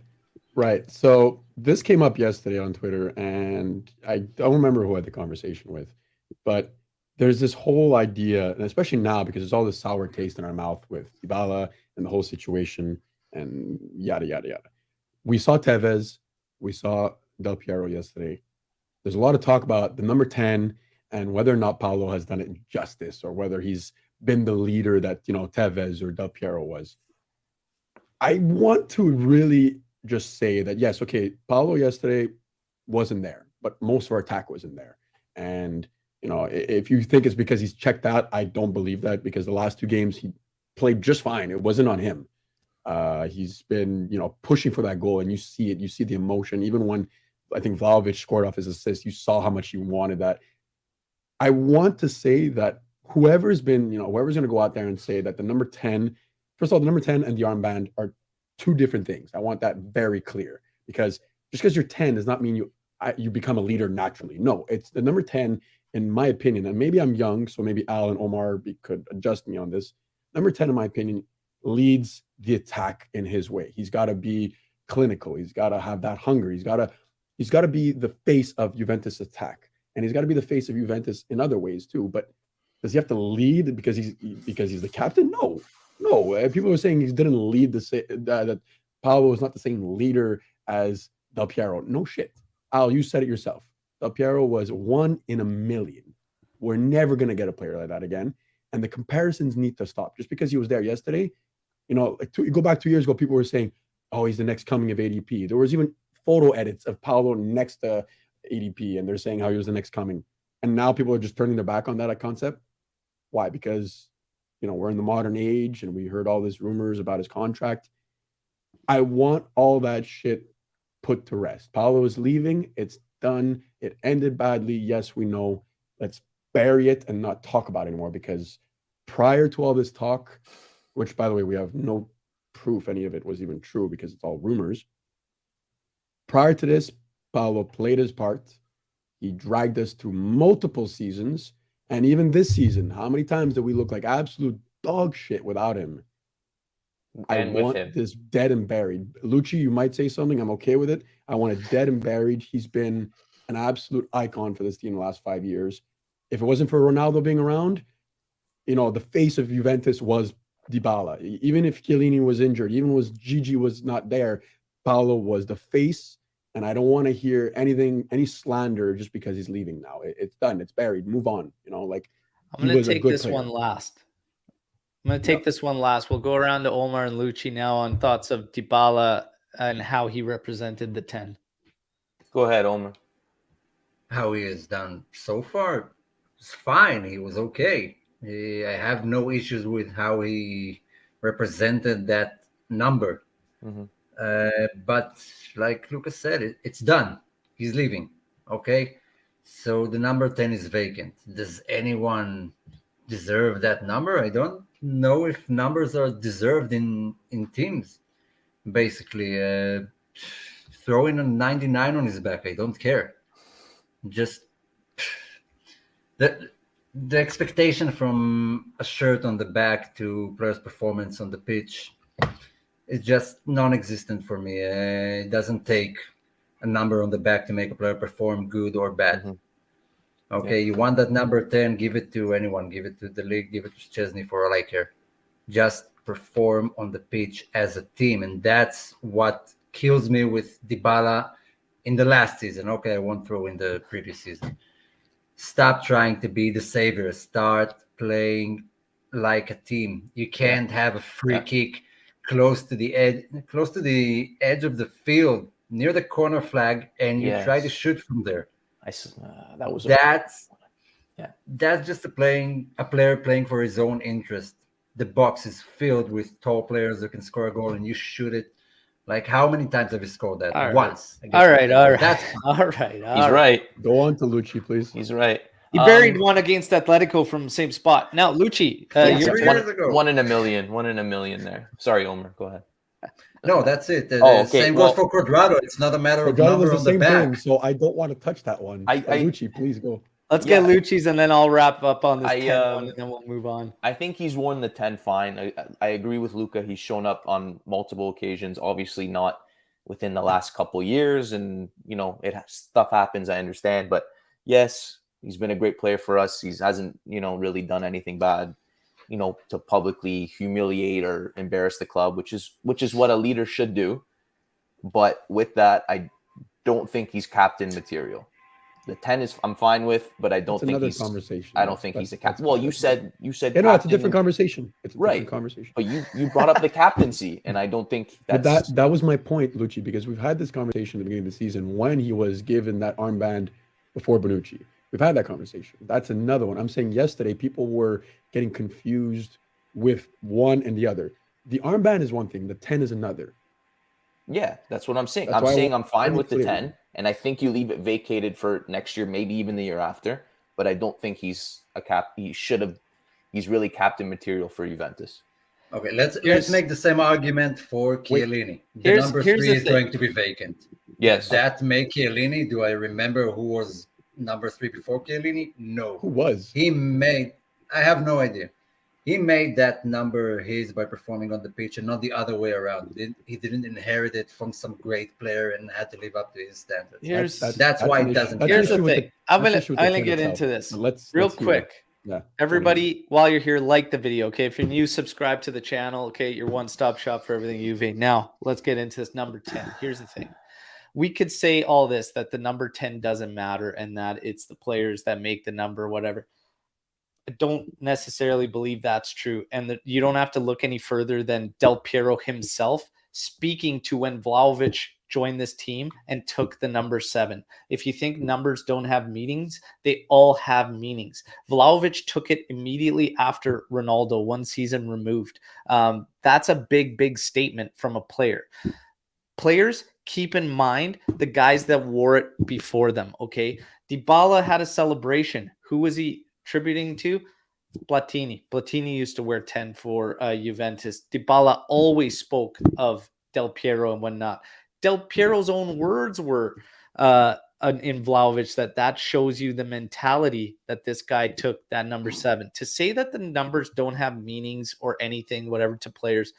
Right. So this came up yesterday on Twitter, and I don't remember who I had the conversation with, but there's this whole idea, and especially now because there's all this sour taste in our mouth with Dybala and the whole situation and yada, yada, yada. We saw Tevez. We saw Del Piero yesterday. There's a lot of talk about the number 10 and whether or not Paulo has done it justice or whether he's been the leader that, Tevez or Del Piero was. I want to really just say that, yes, okay, Paulo yesterday wasn't there, but most of our attack wasn't there. And, if you think it's because he's checked out, I don't believe that, because the last 2 games he played just fine. It wasn't on him. He's been, pushing for that goal, and you see it. You see the emotion. Even when I think Vlahovic scored off his assist, you saw how much he wanted that. I want to say that whoever's going to go out there and say that the number 10, first of all, the number 10 and the armband are 2 different things. I want that very clear, because just because you're 10 does not mean you become a leader naturally. No, it's the number 10, in my opinion, and maybe I'm young, so maybe Al and Omer could adjust me on this. Number 10, in my opinion, leads the attack in his way. He's got to be clinical. He's got to have that hunger. He's got to be the face of Juventus attack, and he's got to be the face of Juventus in other ways too. But does he have to lead because he's the captain? No. People are saying he didn't lead that Paolo is not the same leader as Del Piero. No shit. Al, you said it yourself. Del Piero was 1 in a million. We're never going to get a player like that again. And the comparisons need to stop. Just because he was there yesterday, you go back 2 years ago, people were saying, oh, he's the next coming of ADP. There was even photo edits of Paolo next to ADP, and they're saying how he was the next coming. And now people are just turning their back on that concept. Why? Because, we're in the modern age, and we heard all these rumors about his contract. I want all that shit put to rest. Paolo is leaving. It's done. It ended badly. Yes, we know. Let's bury it and not talk about it anymore, because prior to all this talk, which, by the way, we have no proof any of it was even true because it's all rumors. Prior to this, Paulo played his part. He dragged us through multiple seasons. And even this season, how many times did we look like absolute dog shit without him? I want this dead and buried. Lucci, you might say something. I'm okay with it. I want it dead and buried. He's been an absolute icon for this team the last 5 years. If it wasn't for Ronaldo being around, the face of Juventus was Dybala. Even if Chiellini was injured, even if Gigi was not there, Paulo was the face. And I don't want to hear any slander just because he's leaving now. It's done. It's buried. Move on. I'm going to take this player. one last. I'm going to take this one last. We'll go around to Omer and Lucci now on thoughts of Dybala and how he represented the 10. Go ahead, Omer. How he has done so far is fine. He was okay. I have no issues with how he represented that number. Mm-hmm. But like Luca said, it's done. He's leaving. Okay. So the number 10 is vacant. Does anyone deserve that number? I don't know if numbers are deserved in teams. Basically, throwing a 99 on his back, I don't care. Just the expectation from a shirt on the back to players' performance on the pitch is just non-existent for me. It doesn't take a number on the back to make a player perform good or bad. Mm-hmm. Okay, you want that number 10, give it to anyone. Give it to the league, give it to Chesney, for all I care. Just perform on the pitch as a team. And that's what kills me with Dybala in the last season. Okay, I won't throw in the previous season. Stop trying to be the savior. Start playing like a team. You can't have a free kick close to the edge of the field, near the corner flag, and you try to shoot from there. That's just a player playing for his own interest. The box is filled with tall players that can score a goal, and you shoot it. Like, how many times have you scored that? Once. All right. That's all right. He's right. Go on to Lucci, please. He's right. He buried one against Atletico from the same spot. Now, Lucci, one in a million. 1 in a million there. Sorry, Omer. Go ahead. No, that's it. Okay. Same goes for Quadrado. It's not a matter of number on the back. Thing, so I don't want to touch that one. Lucci, please go. Let's get Lucci's, and then I'll wrap up on this 10 one, and then we'll move on. I think he's worn the 10 fine. I agree with Luca. He's shown up on multiple occasions, obviously not within the last couple years. And, stuff happens, I understand. But, yes, he's been a great player for us. He hasn't, really done anything bad, to publicly humiliate or embarrass the club, which is what a leader should do. But with that, I don't think he's captain material. The 10 is I'm fine with, but I don't think he's conversation. I don't think he's a captain. Well, you said no, it's a different conversation. It's a different conversation. But you brought up the captaincy, and I don't think that was my point, Lucci, because we've had this conversation at the beginning of the season when he was given that armband before Bonucci. We've had that conversation. That's another one. I'm saying yesterday people were getting confused with one and the other. The armband is one thing. The 10 is another. Yeah, that's what I'm saying. I'm saying I'm fine with the 10, and I think you leave it vacated for next year, maybe even the year after. But I don't think he's a cap. He's really captain material for Juventus. Okay, let's make the same argument for Chiellini. The number 3 is going to be vacant. Yes. That make Chiellini. Do I remember who was number 3 before Chiellini? No. Who was? I have no idea. He made that number his by performing on the pitch and not the other way around. He didn't inherit it from some great player and had to live up to his standards. That's why it doesn't. Here's the thing. I'm gonna get into this real quick. Yeah. Everybody, while you're here, like the video. Okay, if you're new, subscribe to the channel. Okay, your one-stop shop for everything Juve. Now let's get into this number 10. Here's the thing. We could say all this, that the number 10 doesn't matter and that it's the players that make the number, whatever. I don't necessarily believe that's true. And that you don't have to look any further than Del Piero himself speaking to when Vlahovic joined this team and took the number 7. If you think numbers don't have meanings, they all have meanings. Vlahovic took it immediately after Ronaldo, 1 season removed. That's a big, big statement from a player. Players keep in mind the guys that wore it before them, okay? Dybala had a celebration. Who was he attributing to? Platini. Platini used to wear 10 for Juventus. Dybala always spoke of Del Piero and whatnot. Del Piero's own words were in Vlahovic that shows you the mentality that this guy took, that number 7. To say that the numbers don't have meanings or anything, whatever, to players,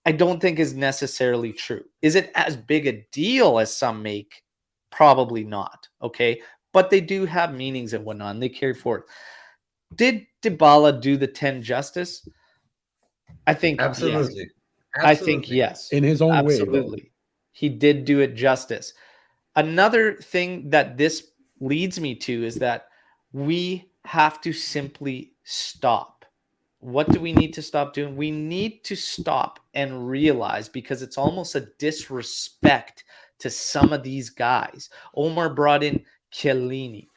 I don't think is necessarily true. Is it as big a deal as some make? Probably not, okay? But they do have meanings and whatnot, and they carry forward. Did Dybala do the 10 justice? I think Absolutely. yes. Absolutely. I think yes. In his own way, though. Absolutely. He did do it justice. Another thing that this leads me to is that we have to simply stop. What do we need to stop doing? We need to stop and realize, because it's almost a disrespect to some of these guys. Omer brought in Chiellini.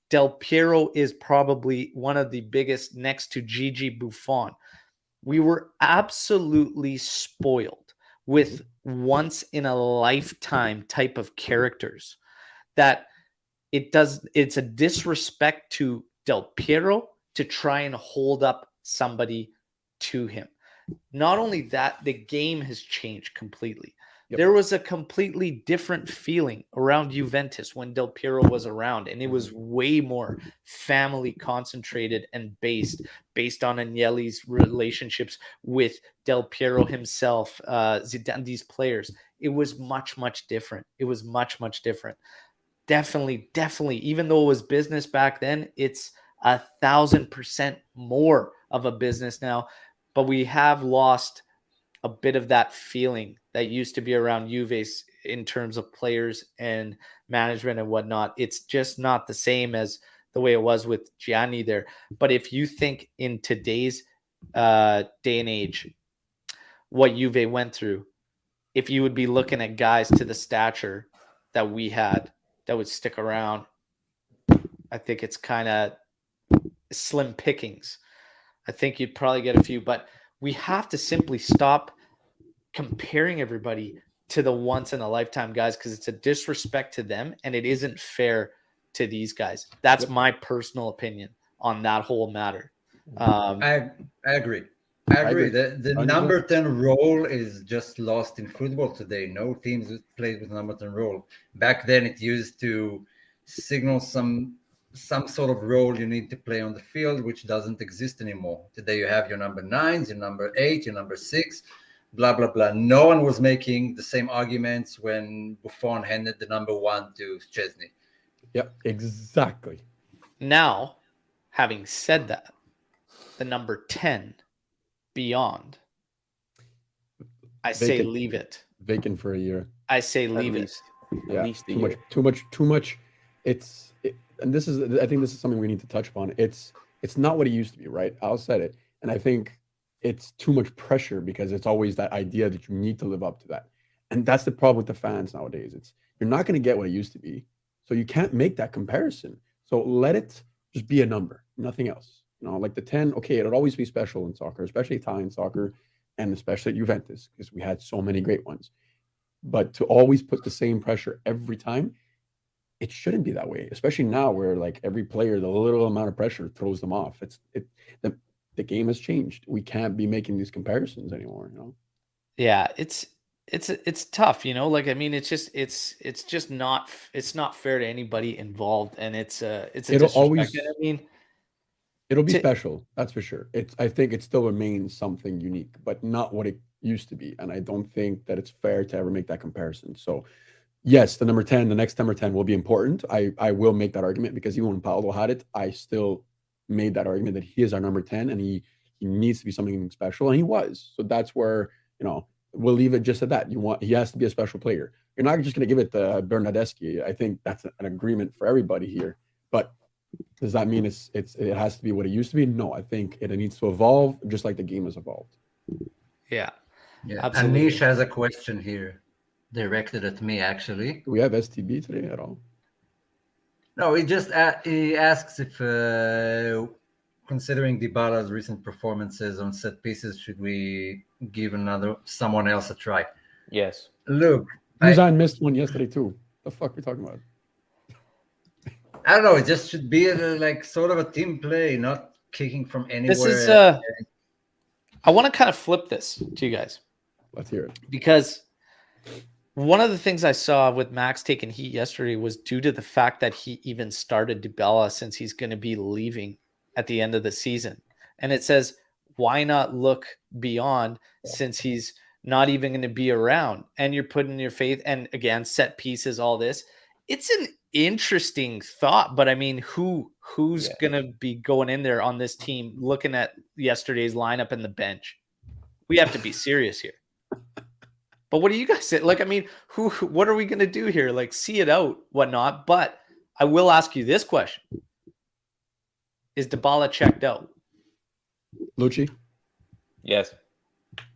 Del Piero is probably one of the biggest next to Gigi Buffon. We were absolutely spoiled with once in a lifetime type of characters that it's a disrespect to Del Piero to try and hold up somebody to him. Not only that, the game has changed completely. Yep. There was a completely different feeling around Juventus when Del Piero was around, and it was way more family concentrated and based on Agnelli's relationships with Del Piero himself, Zidane, these players. It was much, much different. It was much, much different. Definitely. Even though it was business back then, it's 1,000% more of a business now. But we have lost a bit of that feeling that used to be around Juve in terms of players and management and whatnot. It's just not the same as the way it was with Gianni there. But if you think in today's day and age, what Juve went through, if you would be looking at guys to the stature that we had that would stick around, I think it's kind of slim pickings. I think you'd probably get a few, but we have to simply stop comparing everybody to the once in a lifetime guys, because it's a disrespect to them and it isn't fair to these guys. That's my personal opinion on that whole matter. I agree. The number 10 role is just lost in football today. No teams play with number 10 role. Back then it used to signal some sort of role you need to play on the field, which doesn't exist anymore. Today you have your number 9s, your number 8, your number 6, blah, blah, blah. No one was making the same arguments when Buffon handed the number 1 to Szczesny. Yep, exactly. Now, having said that, the number 10 beyond, I say leave it. Vacant for a year. I say leave it. Yeah, too much. And this is, I think this is something we need to touch upon. It's not what it used to be, right? Al said it. And I think it's too much pressure because it's always that idea that you need to live up to that. And that's the problem with the fans nowadays. You're not going to get what it used to be. So you can't make that comparison. So let it just be a number, nothing else. Like the 10, okay, it'll always be special in soccer, especially Italian soccer, and especially at Juventus, because we had so many great ones. But to always put the same pressure every time, it shouldn't be that way, especially now where like every player, the little amount of pressure throws them off. The game has changed. We can't be making these comparisons anymore, Yeah, it's tough, like, I mean, it's just not fair to anybody involved, and it'll always, I mean, it'll be special, that's for sure. I think it still remains something unique, but not what it used to be. And I don't think that it's fair to ever make that comparison. So yes, the number 10, the next number 10 will be important. I will make that argument, because even when Paolo had it, I still made that argument that he is our number 10 and he needs to be something special, and he was. So that's where, we'll leave it just at that. He has to be a special player. You're not just going to give it to Bernardeschi. I think that's an agreement for everybody here. But does that mean it has to be what it used to be? No, I think it needs to evolve just like the game has evolved. Yeah. Absolutely. Anish has a question here directed at me, actually. Do we have STB today at all? No, he asks if, considering Dybala's recent performances on set pieces, should we give someone else a try? Yes. Look, Dusan missed one yesterday too. The fuck are we talking about? I don't know. It just should be like sort of a team play, not kicking from anywhere. This is I want to kind of flip this to you guys Let's hear it. because one of the things I saw with Max taking heat yesterday was due to the fact that he even started Dybala since he's going to be leaving at the end of the season. And it says, why not look beyond since he's not even going to be around? And you're putting your faith, and again, set pieces, all this. It's an interesting thought, but I mean, who's going to be going in there on this team looking at yesterday's lineup and the bench? We have to be serious here. But what do you guys say? Like, I mean, what are we going to do here? Like, see it out, whatnot. But I will ask you this question. Is Dybala checked out? Lucci? Yes.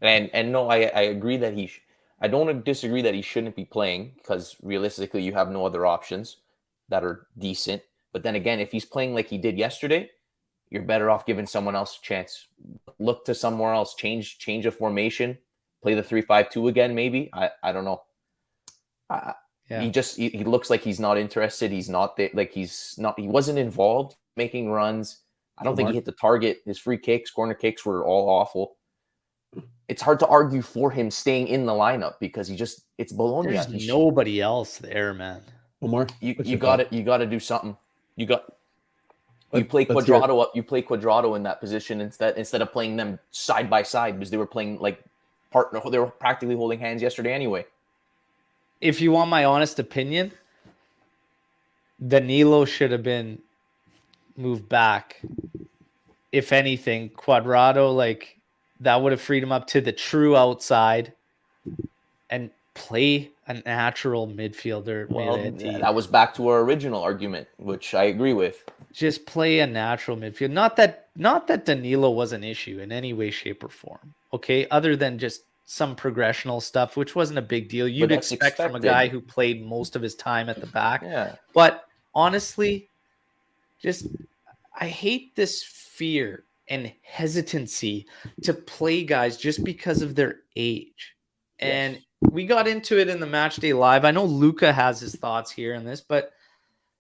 And no, I agree that I don't disagree that he shouldn't be playing because realistically you have no other options that are decent. But then again, if he's playing like he did yesterday, you're better off giving someone else a chance. Look to somewhere else, change a formation, play the 3-5-2 again, maybe. I don't know. He looks like he's not interested. He's not there. Like he wasn't involved making runs. I don't think he hit the target. His free kicks, corner kicks were all awful. It's hard to argue for him staying in the lineup because it's Bologna. There's nobody else there, man. Omar? You got to do something. You play Quadrado up. You play Quadrado in that position instead of playing them side by side because they were playing like partner. They were practically holding hands yesterday anyway. If you want my honest opinion, Danilo should have been moved back. If anything, Quadrado, like that would have freed him up to the true outside and play a natural midfielder. Well, that was back to our original argument, which I agree with. Just play a natural midfield. Not that Danilo was an issue in any way, shape, or form. Okay, other than just some progressional stuff, which wasn't a big deal. You'd expect from a guy who played most of his time at the back. Yeah. But honestly, I hate this fear and hesitancy to play guys just because of their age. And we got into it in the Match Day Live. I know Luca has his thoughts here in this, but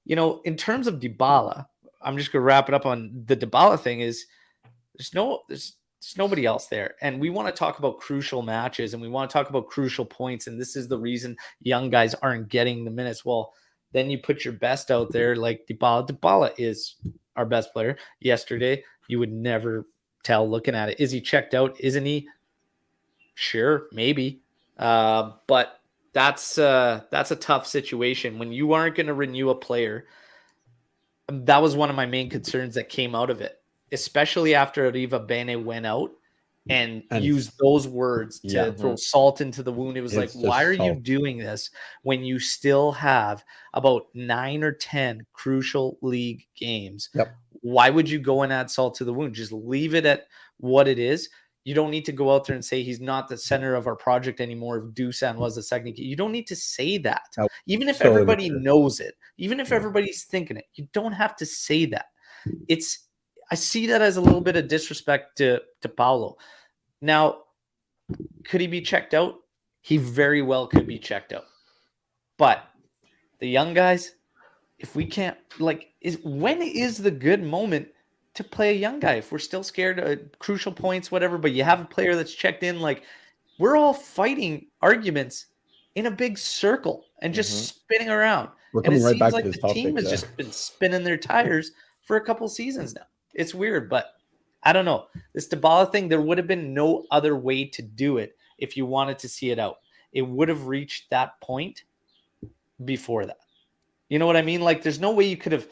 in terms of Dybala, I'm just going to wrap it up on the Dybala thing is there's nobody else there. And we want to talk about crucial matches and we want to talk about crucial points. And this is the reason young guys aren't getting the minutes. Well, then you put your best out there like Dybala. Dybala is our best player. Yesterday, you would never tell looking at it. Is he checked out? Isn't he? Sure, maybe. But that's a tough situation when you aren't going to renew a player. That was one of my main concerns that came out of it, especially after Arriva Bene went out and used those words to throw salt into the wound. It was like, why are you doing this when you still have about 9 or 10 crucial league games? Yep. Why would you go and add salt to the wound? Just leave it at what it is. You don't need to go out there and say he's not the center of our project anymore. If Dusan was the second, you don't need to say that. Even if everybody knows it, even if everybody's thinking it, you don't have to say that. I see that as a little bit of disrespect to Paulo. Now, could he be checked out? He very well could be checked out. But the young guys, if we can't, when is the good moment to play a young guy? If we're still scared of crucial points, whatever, but you have a player that's checked in, we're all fighting arguments in a big circle and just spinning around. We're and it coming right seems back like to this the team topic, has just been spinning their tires for a couple seasons now. It's weird, but I don't know. This Dybala thing, there would have been no other way to do it if you wanted to see it out. It would have reached that point before that. You know what I mean? There's no way you could have,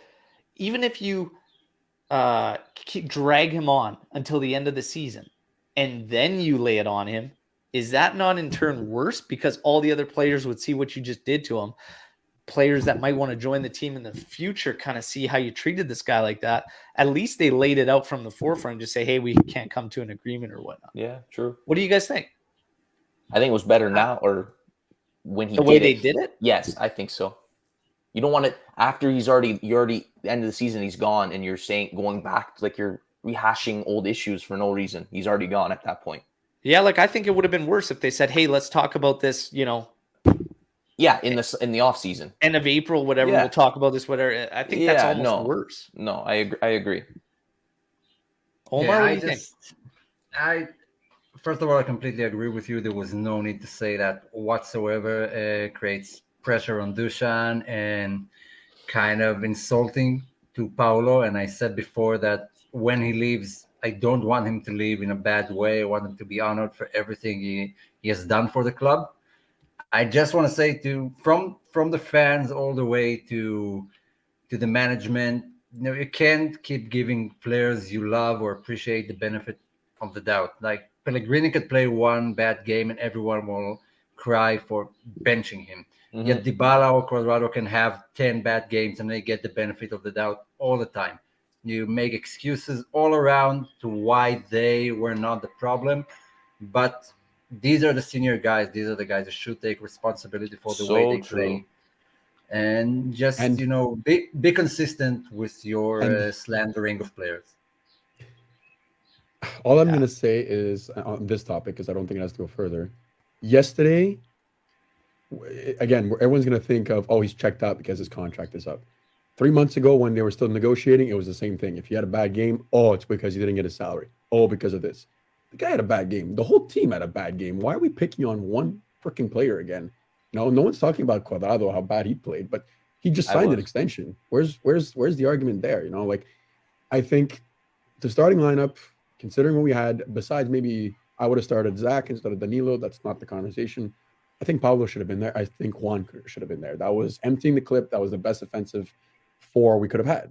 even if you drag him on until the end of the season and then you lay it on him, is that not in turn worse because all the other players would see what you just did to him? Players that might want to join the team in the future kind of see how you treated this guy like that. At least they laid it out from the forefront and just say, hey, we can't come to an agreement or whatnot. Yeah, true. What do you guys think? I think it was better now or when he the way they did it? Yes, I think so. You don't want it after you're already the end of the season, he's gone and you're going back you're rehashing old issues for no reason. He's already gone at that point. Yeah, I think it would have been worse if they said, hey, let's talk about this, Yeah, in the off season. End of April, whatever. Yeah. We'll talk about this, whatever. I think that's almost worse. No, I agree. Omar, what do you think? First of all, I completely agree with you. There was no need to say that whatsoever. Creates pressure on Dusan and kind of insulting to Paulo. And I said before that when he leaves, I don't want him to leave in a bad way. I want him to be honored for everything he has done for the club. I just want to say from the fans all the way to the management, you can't keep giving players you love or appreciate the benefit of the doubt. Like Pellegrini could play one bad game and everyone will cry for benching him. Mm-hmm. Yet Dybala or Cuadrado can have 10 bad games and they get the benefit of the doubt all the time. You make excuses all around to why they were not the problem, but these are the senior guys. These are the guys that should take responsibility for the way they play. And just, be consistent with your slandering of players. All I'm going to say is on this topic, because I don't think it has to go further. Yesterday, again, everyone's going to think of, he's checked out because his contract is up. 3 months ago, when they were still negotiating, it was the same thing. If you had a bad game, it's because you didn't get a salary. Because of this. The guy had a bad game. The whole team had a bad game. Why are we picking on one freaking player again? No one's talking about Cuadrado, how bad he played, but he just signed an extension. Where's the argument there? I think the starting lineup, considering what we had, besides maybe I would have started Zach instead of Danilo. That's not the conversation. I think Pablo should have been there. I think Juan should have been there. That was emptying the clip. That was the best offensive four we could have had.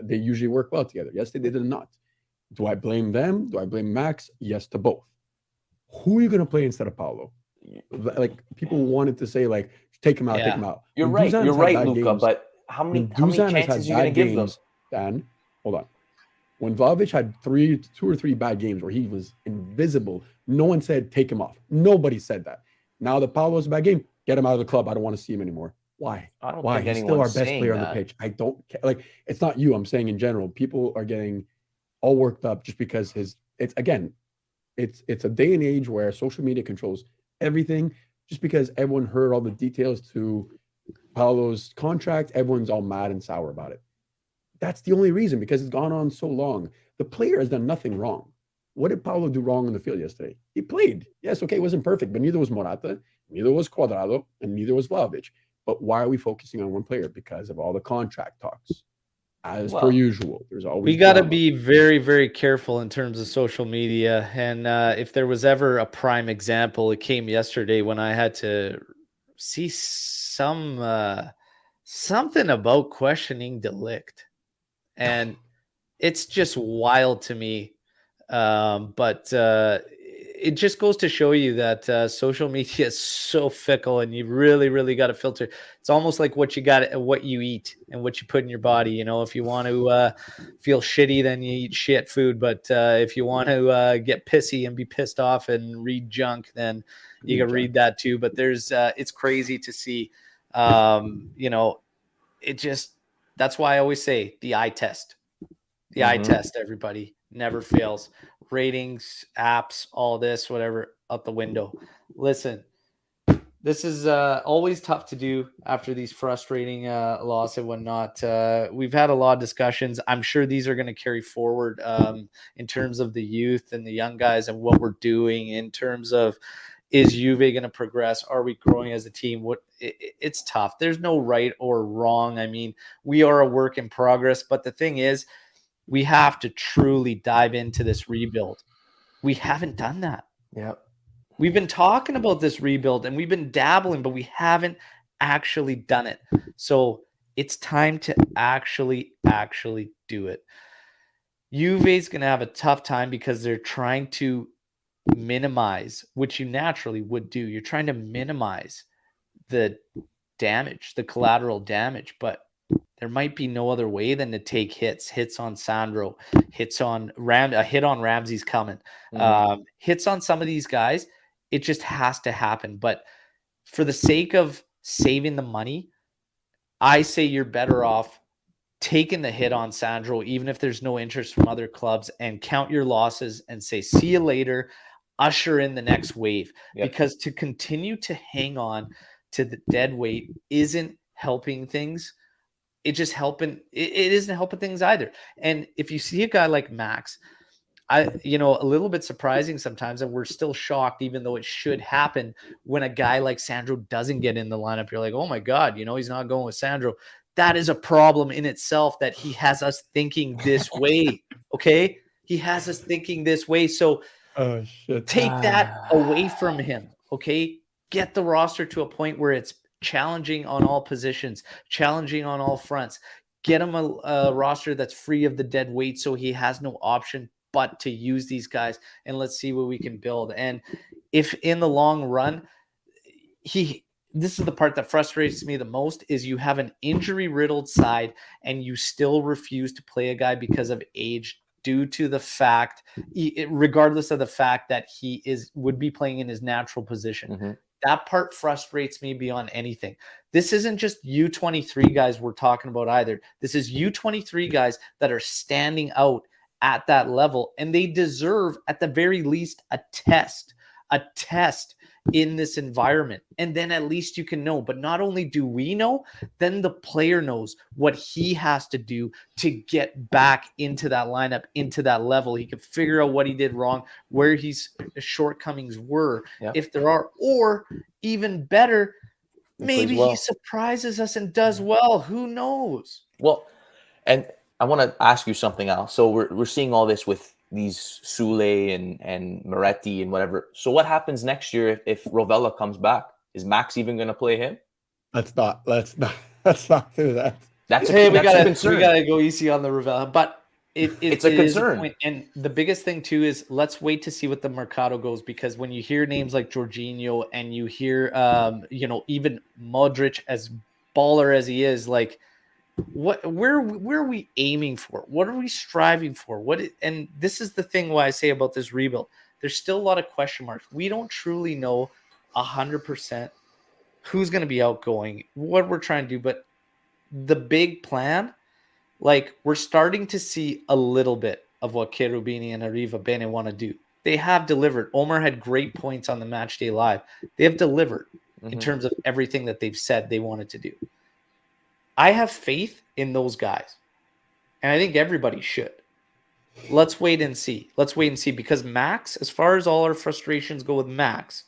They usually work well together. Yesterday they did not. Do I blame them? Do I blame Max? Yes to both. Who are you going to play instead of Paulo? Like people wanted to say, like, take him out, take him out. You're right, Luca. Games, but how many chances are you going to give them? Dan, hold on. When Vlahovic had 2 or 3 bad games where he was invisible, no one said take him off. Nobody said that. Now that Paulo's a bad game, get him out of the club. I don't want to see him anymore. Why? Why? He's still our best player on the pitch. I don't care. Like, it's not you. I'm saying in general, people are getting all worked up just because it's a day and age where social media controls everything. Just because everyone heard all the details to Paulo's contract, everyone's all mad and sour about it. That's the only reason, because it's gone on so long. The player has done nothing wrong. What did Paulo do wrong on the field yesterday? He played. Yes, okay, it wasn't perfect, but neither was Morata, neither was Cuadrado, and neither was Vlahovic. But why are we focusing on one player? Because of all the contract talks. As per usual, there's always we got to be very, very careful in terms of social media. And if there was ever a prime example, it came yesterday when I had to see something about questioning De Ligt. And it's just wild to me. But it just goes to show you that social media is so fickle, and you really, really got to filter. It's almost like what you eat and what you put in your body. If you want to feel shitty, then you eat shit food. But if you want to get pissy and be pissed off and read junk, then you can read that too. But it's crazy to see. That's why I always say the eye test. The eye test, everybody, never fails. Ratings, apps, all this, whatever, out the window. Listen, this is always tough to do after these frustrating losses and whatnot. We've had a lot of discussions. I'm sure these are going to carry forward in terms of the youth and the young guys and what we're doing in terms of, is Juve going to progress? Are we growing as a team? It's tough. There's no right or wrong. I mean, we are a work in progress, but the thing is, we have to truly dive into this rebuild. We haven't done that. Yeah. We've been talking about this rebuild and we've been dabbling, but we haven't actually done it. So it's time to actually do it. Juve's going to have a tough time because they're trying to minimize, which you naturally would do. You're trying to minimize the damage, the collateral damage, but there might be no other way than to take hits on Sandro, hits on a hit on Ramsey's coming, hits on some of these guys. It just has to happen. But for the sake of saving the money, I say you're better off taking the hit on Sandro, even if there's no interest from other clubs, and count your losses and say, see you later, usher in the next wave. Yep. Because to continue to hang on to the dead weight isn't helping things. It isn't helping things either. And if you see a guy like Max, a little bit surprising sometimes, and we're still shocked, even though it should happen, when a guy like Sandro doesn't get in the lineup. You're like, oh my God, he's not going with Sandro. That is a problem in itself, that he has us thinking this way. Okay. He has us thinking this way. So take that away from him. Okay. Get the roster to a point where it's challenging on all positions, challenging on all fronts. Get him a roster that's free of the dead weight, so he has no option but to use these guys, and let's see what we can build. And if in the long run, this is the part that frustrates me the most, is you have an injury-riddled side and you still refuse to play a guy because of age, due to the fact, regardless of the fact that he would be playing in his natural position. Mm-hmm. That part frustrates me beyond anything. This isn't just U23 guys we're talking about either. This is U23 guys that are standing out at that level, and they deserve, at the very least, a test in this environment. And then at least you can know. But not only do we know, then the player knows what he has to do to get back into that lineup, into that level. He can figure out what he did wrong, where his shortcomings were, if there are, or even better, maybe he surprises us and does well. Who knows? Well, and I want to ask you something else. So we're seeing all this with these Sule and Moretti and whatever. So what happens next year if Rovella comes back? Is Max even going to play him? Let's not do that. That's a concern. We gotta go easy on the Rovella, but it's a concern. And the biggest thing too is, let's wait to see what the Mercado goes, because when you hear names like Jorginho and you hear even Modric, as baller as he is, like, where are we aiming for? What are we striving for? And this is the thing why I say about this rebuild, there's still a lot of question marks. We don't truly know 100% who's going to be outgoing, what we're trying to do, but the big plan, like, we're starting to see a little bit of what Cherubini and Arriva Bene want to do. They have delivered. Omer had great points on the Match Day Live. They have delivered in terms of everything that they've said they wanted to do. I have faith in those guys, and I think everybody should. Let's wait and see. Because Max, as far as all our frustrations go with Max,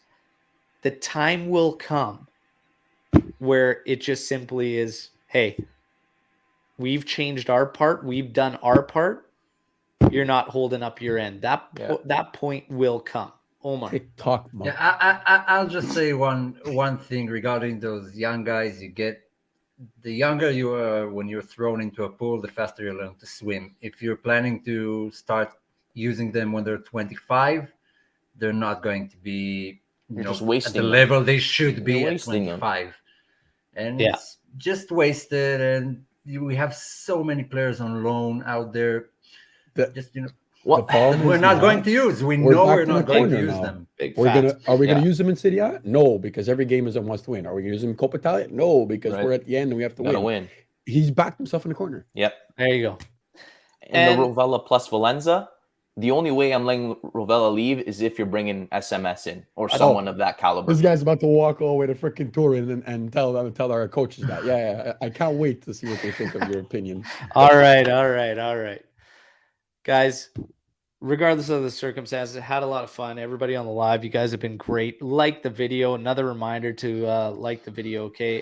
the time will come where it just simply is, hey, we've changed our part. We've done our part. You're not holding up your end. That point will come. Omar. Talk. Yeah, I'll just say one thing regarding those young guys. You get, the younger you are when you're thrown into a pool, the faster you learn to swim. If you're planning to start using them when they're 25, they're not going to be just at the level they should be at 25. Them. And it's just wasted. And we have so many players on loan out there. We're not going to use. We're not going to use them. Are we going to use them in Serie A? No, because every game is a must win. Are we going to use them in Coppa Italia? No, because we're at the end and we have to win. He's backed himself in the corner. Yep. There you go. And the Rovella plus Valenza, the only way I'm letting Rovella leave is if you're bringing SMS in or someone of that caliber. This guy's about to walk all the way to freaking Turin and tell our coaches that. Yeah, I can't wait to see what they think of your opinion. All right. Guys, regardless of the circumstances, I had a lot of fun. Everybody on the live, you guys have been great. Like the video. Another reminder to like the video, okay?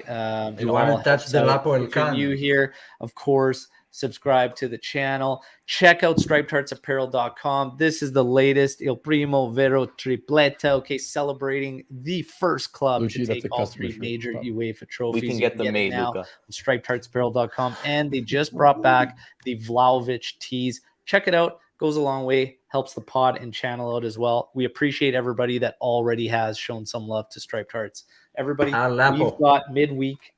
You want to touch the Lapo El Can. You here, of course. Subscribe to the channel. Check out stripedheartsapparel.com. This is the latest Il Primo Vero Tripleta, okay? Celebrating the first club Lucci, to take all three major UEFA trophies. We can get them made, now Luca. on stripedheartsapparel.com. And they just brought back the Vlahovic tees. Check it out. Goes a long way. Helps the pod and channel out as well. We appreciate everybody that already has shown some love to Striped Hearts. Everybody, we've got midweek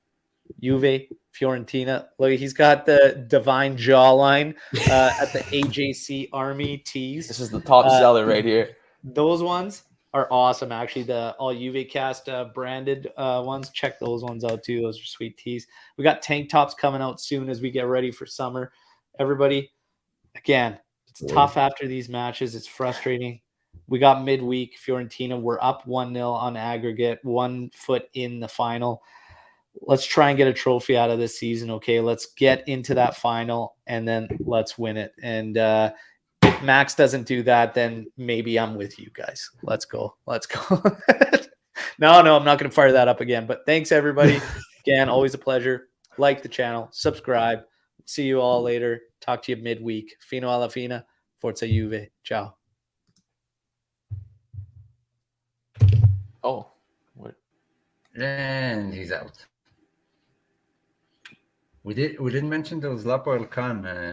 Juve, Fiorentina. Look, he's got the divine jawline at the AJC Army tees. This is the top seller right here. Those ones are awesome, actually. The all Juve cast branded ones. Check those ones out too. Those are sweet tees. We got tank tops coming out soon as we get ready for summer. Everybody, again, it's tough after these matches. It's frustrating. We got midweek. Fiorentina, we're up 1-0 on aggregate, 1 foot in the final. Let's try and get a trophy out of this season, okay? Let's get into that final, and then let's win it. And if Max doesn't do that, then maybe I'm with you guys. Let's go. Let's go. No, I'm not going to fire that up again. But thanks, everybody. Again, always a pleasure. Like the channel. Subscribe. See you all later. Talk to you midweek. Fino alla fina. Forza Juve. Ciao. Oh, what? And he's out. We didn't mention those Lapo El Khan